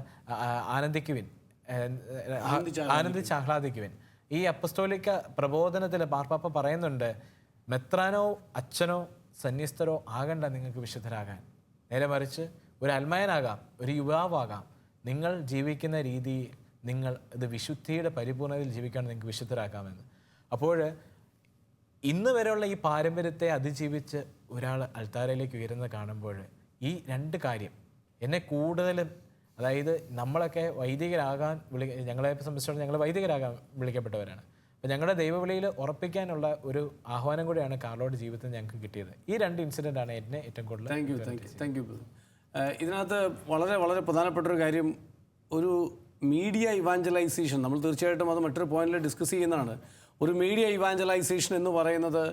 ആനന്ദിച്ച് ആഹ്ലാദിക്കുവിൻ. ഈ അപ്പസ്തോലിക പ്രബോധനത്തിൽ മാർപ്പാപ്പ പറയുന്നുണ്ട്, മെത്രാനോ അച്ഛനോ സന്യസ്തരോ ആകണ്ട നിങ്ങൾക്ക് വിശുദ്ധരാകാൻ, നേരെ മറിച്ച് ഒരു അൽമയനാകാം, ഒരു യുവാവാകാം, നിങ്ങൾ ജീവിക്കുന്ന രീതി നിങ്ങൾ ഇത് വിശുദ്ധിയുടെ പരിപൂർണതയിൽ ജീവിക്കാൻ നിങ്ങൾക്ക് വിശുദ്ധരാക്കാമെന്ന്. അപ്പോൾ ഇന്ന് വരെയുള്ള ഈ പാരമ്പര്യത്തെ അതിജീവിച്ച് ഒരാൾ അൾത്താരയിലേക്ക് ഉയരുന്നത് കാണുമ്പോൾ ഈ രണ്ട് കാര്യം എന്നെ കൂടുതലും, അതായത് നമ്മളൊക്കെ വൈദികരാകാൻ ഞങ്ങളെ സംബന്ധിച്ചിടത്തോളം ഞങ്ങൾ വൈദികരാകാൻ വിളിക്കപ്പെട്ടവരാണ്. അപ്പോൾ ഞങ്ങളുടെ ദൈവവിളിയിൽ ഉറപ്പിക്കാനുള്ള ഒരു ആഹ്വാനം കൂടിയാണ് കാർലോയുടെ ജീവിതത്തിൽ ഞങ്ങൾക്ക് കിട്ടിയത്. ഈ രണ്ട് ഇൻസിഡൻ്റാണ് എന്നെ ഏറ്റവും കൂടുതൽ. Thank you. ഇതിനകത്ത് വളരെ വളരെ പ്രധാനപ്പെട്ടൊരു കാര്യം, ഒരു മീഡിയ ഇവാഞ്ചലൈസേഷൻ, നമ്മൾ തീർച്ചയായിട്ടും അത് മറ്റൊരു പോയിന്റിൽ ഡിസ്കസ് ചെയ്യുന്നതാണ്. ഒരു മീഡിയ ഇവാഞ്ചലൈസേഷൻ എന്ന് പറയുന്നത്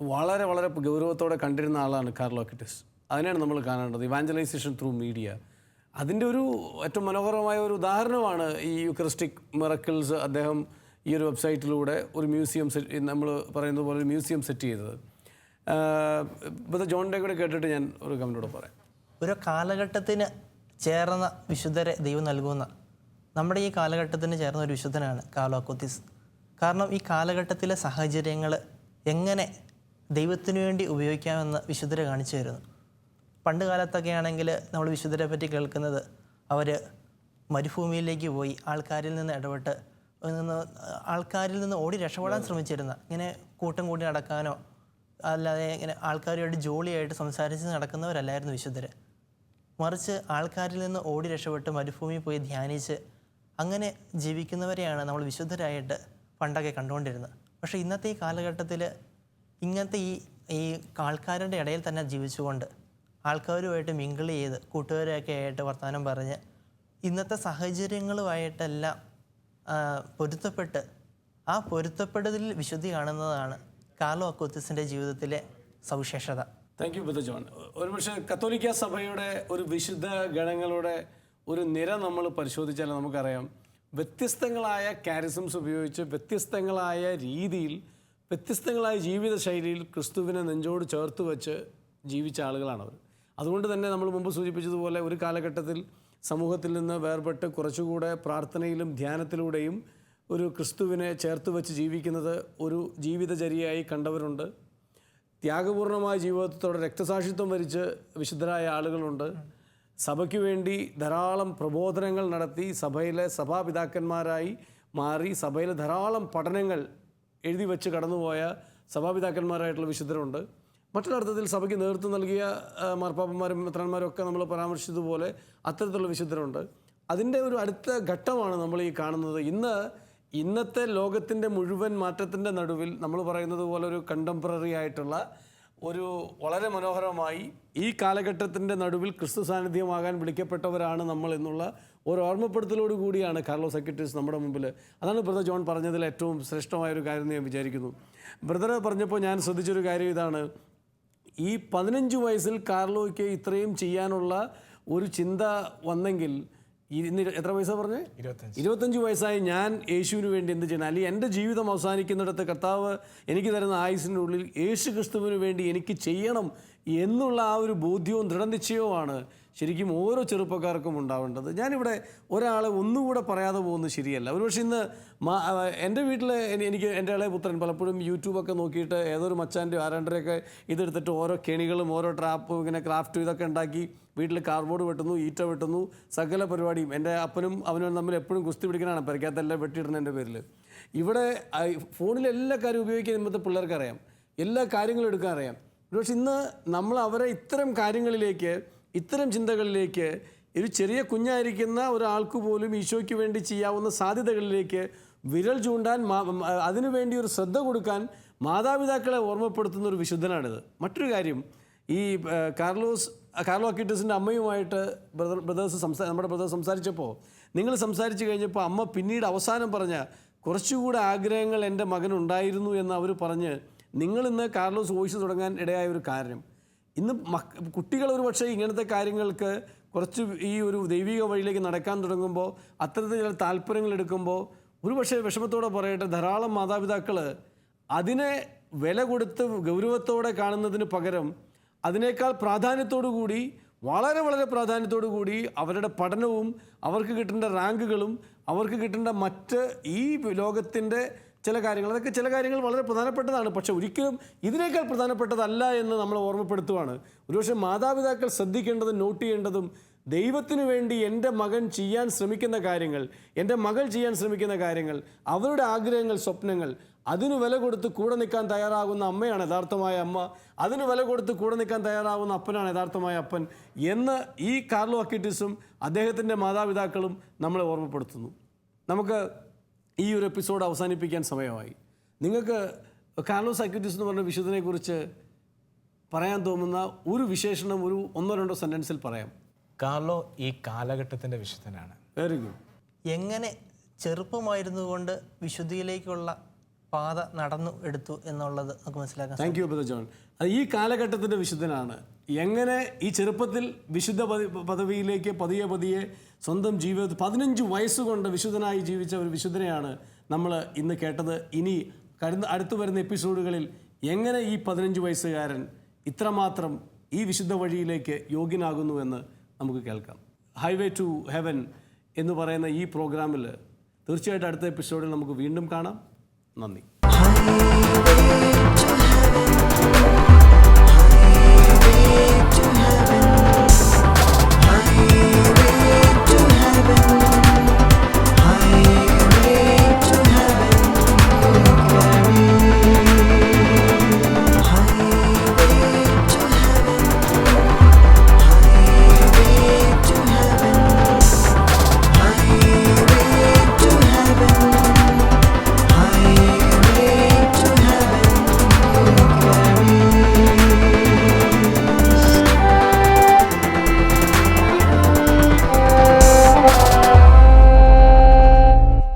വളരെ വളരെ ഗൗരവത്തോടെ കണ്ടിരുന്ന ആളാണ് കാർലോ അക്വിറ്റസ്. അതിനെയാണ് നമ്മൾ കാണേണ്ടത്, ഇവാഞ്ചലൈസേഷൻ ത്രൂ മീഡിയ. അതിൻ്റെ ഒരു ഏറ്റവും മനോഹരമായ ഒരു ഉദാഹരണമാണ് ഈ യൂക്കറിസ്റ്റിക് മിറക്കിൾസ് അദ്ദേഹം ഈ ഒരു വെബ്സൈറ്റിലൂടെ ഒരു മ്യൂസിയം നമ്മൾ പറയുന്നത് പോലെ ഒരു മ്യൂസിയം സെറ്റ് ചെയ്തത്. ഇപ്പോൾ ജോണിൻ്റെ കൂടെ കേട്ടിട്ട് ഞാൻ ഒരു കമൻറ്റോടെ പറയാം. ഒരു കാലഘട്ടത്തിന് ചേർന്ന വിശുദ്ധരെ ദൈവം നൽകുന്ന, നമ്മുടെ ഈ കാലഘട്ടത്തിന് ചേർന്ന ഒരു വിശുദ്ധനാണ് കാർലോ അക്വിറ്റസ്. കാരണം ഈ കാലഘട്ടത്തിലെ സാഹചര്യങ്ങൾ എങ്ങനെ ദൈവത്തിനു വേണ്ടി ഉപയോഗിക്കാമെന്ന് വിശുദ്ധരെ കാണിച്ചു തരുന്നു. പണ്ട് കാലത്തൊക്കെ ആണെങ്കിൽ നമ്മൾ വിശുദ്ധരെ പറ്റി കേൾക്കുന്നത്, അവർ മരുഭൂമിയിലേക്ക് പോയി ആൾക്കാരിൽ നിന്ന് ഇടപെട്ട് ആൾക്കാരിൽ നിന്ന് ഓടി രക്ഷപ്പെടാൻ ശ്രമിച്ചിരുന്ന, ഇങ്ങനെ കൂട്ടം കൂടി നടക്കാനോ അല്ലാതെ ഇങ്ങനെ ആൾക്കാരുമായിട്ട് ജോളിയായിട്ട് സംസാരിച്ച് നടക്കുന്നവരല്ലായിരുന്നു വിശുദ്ധർ. മറിച്ച് ആൾക്കാരിൽ നിന്ന് ഓടി രക്ഷപ്പെട്ട് മരുഭൂമിയിൽ പോയി ധ്യാനിച്ച് അങ്ങനെ ജീവിക്കുന്നവരെയാണ് നമ്മൾ വിശുദ്ധരായിട്ട് പണ്ടൊക്കെ കണ്ടുകൊണ്ടിരുന്നത്. പക്ഷേ ഇന്നത്തെ ഈ കാലഘട്ടത്തിൽ ഇങ്ങനത്തെ ഈ ആൾക്കാരുടെ ഇടയിൽ തന്നെ ജീവിച്ചുകൊണ്ട് ആൾക്കാരുമായിട്ട് മിങ്കിൾ ചെയ്ത് കൂട്ടുകാരൊക്കെ ആയിട്ട് വർത്തമാനം പറഞ്ഞ് ഇന്നത്തെ സാഹചര്യങ്ങളുമായിട്ടെല്ലാം പൊരുത്തപ്പെട്ട് ആ പൊരുത്തപ്പെടുതലിൽ വിശുദ്ധി കാണുന്നതാണ് കാർലോ അക്വിറ്റസിൻ്റെ ജീവിതത്തിലെ സവിശേഷത. Thank you brother John. ഒരുപക്ഷെ കത്തോലിക്ക സഭയുടെ ഒരു വിശുദ്ധ ഗണങ്ങളുടെ ഒരു നിര നമ്മൾ പരിശോധിച്ചാൽ നമുക്കറിയാം, വ്യത്യസ്തങ്ങളായ കാരിസംസ് ഉപയോഗിച്ച് വ്യത്യസ്തങ്ങളായ രീതിയിൽ വ്യത്യസ്തങ്ങളായ ജീവിത ശൈലിയിൽ ക്രിസ്തുവിനെ നെഞ്ചോട് ചേർത്ത് വെച്ച് ജീവിച്ച ആളുകളാണവർ. അതുകൊണ്ട് തന്നെ നമ്മൾ മുമ്പ് സൂചിപ്പിച്ചതുപോലെ ഒരു കാലഘട്ടത്തിൽ സമൂഹത്തിൽ നിന്ന് വേർപെട്ട് കുറച്ചുകൂടെ പ്രാർത്ഥനയിലും ധ്യാനത്തിലൂടെയും ഒരു ക്രിസ്തുവിനെ ചേർത്ത് വെച്ച് ജീവിക്കുന്നത് ഒരു ജീവിതചര്യയായി കണ്ടവരുണ്ട്. ത്യാഗപൂർണമായ ജീവിതത്തോടെ രക്തസാക്ഷിത്വം വരിച്ച് വിശുദ്ധരായ ആളുകളുണ്ട്. സഭയ്ക്ക് വേണ്ടി ധാരാളം പ്രബോധനങ്ങൾ നടത്തി സഭയിലെ സഭാപിതാക്കന്മാരായി മാറി സഭയിലെ ധാരാളം പഠനങ്ങൾ എഴുതി വെച്ച് കടന്നുപോയ സഭാപിതാക്കന്മാരായിട്ടുള്ള വിശുദ്ധരുണ്ട്. മറ്റൊരർത്ഥത്തിൽ സഭയ്ക്ക് നേതൃത്വം നൽകിയ മാർപ്പാപ്പന്മാരും മെത്രാന്മാരും ഒക്കെ നമ്മൾ പരാമർശിച്ചതുപോലെ അത്തരത്തിലുള്ള വിശുദ്ധരുണ്ട്. അതിൻ്റെ ഒരു അടുത്ത ഘട്ടമാണ് നമ്മൾ ഈ കാണുന്നത്. ഇന്നത്തെ ലോകത്തിൻ്റെ മുഴുവൻ മാറ്റത്തിൻ്റെ നടുവിൽ നമ്മൾ പറയുന്നത് പോലെ ഒരു കണ്ടംപററി ആയിട്ടുള്ള ഒരു വളരെ മനോഹരമായി ഈ കാലഘട്ടത്തിൻ്റെ നടുവിൽ ക്രിസ്തു സാന്നിധ്യമാകാൻ വിളിക്കപ്പെട്ടവരാണ് നമ്മൾ എന്നുള്ള ഒരു ഓർമ്മപ്പെടുത്തലോടു കൂടിയാണ് കാർലോസ് അക്വിറ്റസ് നമ്മുടെ മുമ്പിൽ. അതാണ് ബ്രദർ ജോൺ പറഞ്ഞതിൽ ഏറ്റവും ശ്രേഷ്ഠമായൊരു കാര്യം എന്ന് ഞാൻ വിചാരിക്കുന്നു. ബ്രദർ പറഞ്ഞപ്പോൾ ഞാൻ ശ്രദ്ധിച്ചൊരു കാര്യം ഇതാണ്, ഈ 15 വയസ്സിൽ കാർലോയ്ക്ക് ഇത്രയും ചെയ്യാനുള്ള ഒരു ചിന്ത വന്നെങ്കിൽ ഇന്ന് എത്ര വയസ്സാണ് പറഞ്ഞത്? 25 വയസ്സായി ഞാൻ യേശുവിന് വേണ്ടി എന്ത് ചെയ്യണം, അല്ലെങ്കിൽ എൻ്റെ ജീവിതം അവസാനിക്കുന്നിടത്ത് കർത്താവ് എനിക്ക് തരുന്ന ആയുസിൻ്റെ ഉള്ളിൽ യേശു ക്രിസ്തുവിന് വേണ്ടി എനിക്ക് ചെയ്യണം എന്നുള്ള ആ ഒരു ബോധ്യവും ദൃഢനിശ്ചയവുമാണ് ശരിക്കും ഓരോ ചെറുപ്പക്കാർക്കും ഉണ്ടാവേണ്ടത്. ഞാനിവിടെ ഒരാളെ ഒന്നുകൂടെ പറയാതെ പോകുന്നത് ശരിയല്ല. ഒരുപക്ഷെ ഇന്ന് എൻ്റെ വീട്ടിൽ എനിക്ക് എൻ്റെ ഇളയ പുത്രൻ പലപ്പോഴും യൂട്യൂബൊക്കെ നോക്കിയിട്ട് ഏതൊരു മച്ചാൻ്റെ ആരാണ്ടരെയൊക്കെ ഇതെടുത്തിട്ട് ഓരോ കെണികളും ഓരോ ട്രാപ്പും ഇങ്ങനെ ക്രാഫ്റ്റും ഇതൊക്കെ ഉണ്ടാക്കി വീട്ടിൽ കാർഡ്ബോർഡ് വെട്ടുന്നു, ഈറ്റ വെട്ടുന്നു, സകല പരിപാടിയും. എൻ്റെ അപ്പനും അവനും തമ്മിൽ എപ്പോഴും കുസ്തി പിടിക്കണതാണ്, പരിക്കാത്തെല്ലാം വെട്ടിയിടുന്നതിൻ്റെ പേരിൽ. ഇവിടെ ഫോണിൽ എല്ലാ കാര്യവും ഉപയോഗിക്കാൻ ഇന്നത്തെ പിള്ളേർക്ക് അറിയാം, എല്ലാ കാര്യങ്ങളും എടുക്കാൻ അറിയാം. പക്ഷെ ഇന്ന് നമ്മൾ അവരെ ഇത്തരം കാര്യങ്ങളിലേക്ക്, ഇത്തരം ചിന്തകളിലേക്ക്, ഒരു ചെറിയ കുഞ്ഞായിരിക്കുന്ന ഒരാൾക്ക് പോലും ഈശോയ്ക്ക് വേണ്ടി ചെയ്യാവുന്ന സാധ്യതകളിലേക്ക് വിരൽ ചൂണ്ടാൻ, അതിനുവേണ്ടി ഒരു ശ്രദ്ധ കൊടുക്കാൻ മാതാപിതാക്കളെ ഓർമ്മപ്പെടുത്തുന്ന ഒരു വിശുദ്ധനാണിത്. മറ്റൊരു കാര്യം, ഈ കാർലോ അക്വിറ്റസിൻ്റെ അമ്മയുമായിട്ട് നമ്മുടെ ബ്രദേഴ്സ് സംസാരിച്ചപ്പോൾ, നിങ്ങൾ സംസാരിച്ച് കഴിഞ്ഞപ്പോൾ അമ്മ പിന്നീട് അവസാനം പറഞ്ഞ കുറച്ചുകൂടെ ആഗ്രഹങ്ങൾ എൻ്റെ മകനുണ്ടായിരുന്നു എന്ന് അവർ പറഞ്ഞ് നിങ്ങളിന്ന് കാർലോസ് വോയിസ് തുടങ്ങാൻ ഇടയായ ഒരു കാര്യം, ഇന്ന് കുട്ടികൾ ഒരു പക്ഷേ ഇങ്ങനത്തെ കാര്യങ്ങൾക്ക് കുറച്ച് ഈ ഒരു ദൈവിക വഴിയിലേക്ക് നടക്കാൻ തുടങ്ങുമ്പോൾ, അത്തരത്തിൽ ചില താല്പര്യങ്ങൾ എടുക്കുമ്പോൾ, ഒരു പക്ഷേ വിഷമത്തോടെ പറയട്ടെ, ധാരാളം മാതാപിതാക്കൾ അതിനെ വില കൊടുത്ത് ഗൗരവത്തോടെ കാണുന്നതിന് പകരം അതിനേക്കാൾ പ്രാധാന്യത്തോടു കൂടി, വളരെ വളരെ പ്രാധാന്യത്തോടു കൂടി അവരുടെ പഠനവും അവർക്ക് കിട്ടേണ്ട റാങ്കുകളും അവർക്ക് കിട്ടേണ്ട മറ്റ് ഈ ലോകത്തിൻ്റെ ചില കാര്യങ്ങൾ, അതൊക്കെ ചില കാര്യങ്ങൾ വളരെ പ്രധാനപ്പെട്ടതാണ്, പക്ഷെ ഒരിക്കലും ഇതിനേക്കാൾ പ്രധാനപ്പെട്ടതല്ല എന്ന് നമ്മൾ ഓർമ്മപ്പെടുത്തുവാണ്. ഒരുപക്ഷെ മാതാപിതാക്കൾ ശ്രദ്ധിക്കേണ്ടതും നോട്ട് ചെയ്യേണ്ടതും ദൈവത്തിനു വേണ്ടി എൻ്റെ മകൻ ചെയ്യാൻ ശ്രമിക്കുന്ന കാര്യങ്ങൾ, എൻ്റെ മകൾ ചെയ്യാൻ ശ്രമിക്കുന്ന കാര്യങ്ങൾ, അവരുടെ ആഗ്രഹങ്ങൾ, സ്വപ്നങ്ങൾ, അതിന് വില കൊടുത്ത് കൂടെ നിൽക്കാൻ തയ്യാറാകുന്ന അമ്മയാണ് യഥാർത്ഥമായ അമ്മ, അതിന് വില കൊടുത്ത് കൂടെ നിൽക്കാൻ തയ്യാറാകുന്ന അപ്പനാണ് യഥാർത്ഥമായ അപ്പൻ എന്ന് ഈ കാർലോ അക്വിറ്റസും അദ്ദേഹത്തിൻ്റെ മാതാപിതാക്കളും നമ്മളെ ഓർമ്മപ്പെടുത്തുന്നു. നമുക്ക് ഈ ഒരു എപ്പിസോഡ് അവസാനിപ്പിക്കാൻ സമയമായി. നിങ്ങൾക്ക് കാർലോസ് അക്വിറ്റസ് എന്ന് പറഞ്ഞ വിശുദ്ധനെക്കുറിച്ച് പറയാൻ തോന്നുന്ന ഒരു വിശേഷണം ഒരു 1-2 സെൻറ്റൻസിൽ പറയാം. കാർലോ ഈ കാലഘട്ടത്തിൻ്റെ വിശുദ്ധനാണ്. Very good. എങ്ങനെ ചെറുപ്പമായിരുന്നു കൊണ്ട് വിശുദ്ധിയിലേക്കുള്ള പാത നടന്നു എടുത്തു എന്നുള്ളത് നമുക്ക് മനസ്സിലാക്കാം. Thank you brother John. അത് ഈ കാലഘട്ടത്തിൻ്റെ വിശുദ്ധനാണ്. എങ്ങനെ ഈ ചെറുപ്പത്തിൽ വിശുദ്ധ പദവിയിലേക്ക് പതിയെ പതിയെ സ്വന്തം ജീവിതത്തിൽ 15 വയസ്സുകൊണ്ട് വിശുദ്ധനായി ജീവിച്ച ഒരു വിശുദ്ധനെയാണ് നമ്മൾ ഇന്ന് കേട്ടത്. ഇനി അടുത്തു വരുന്ന എപ്പിസോഡുകളിൽ എങ്ങനെ ഈ 15 വയസ്സുകാരൻ ഇത്രമാത്രം ഈ വിശുദ്ധ വഴിയിലേക്ക് യോഗ്യനാകുന്നു എന്ന് നമുക്ക് കേൾക്കാം. ഹൈവേ ടു ഹെവൻ എന്ന് പറയുന്ന ഈ പ്രോഗ്രാമിൽ തീർച്ചയായിട്ടും അടുത്ത എപ്പിസോഡിൽ നമുക്ക് വീണ്ടും കാണാം. നന്ദി.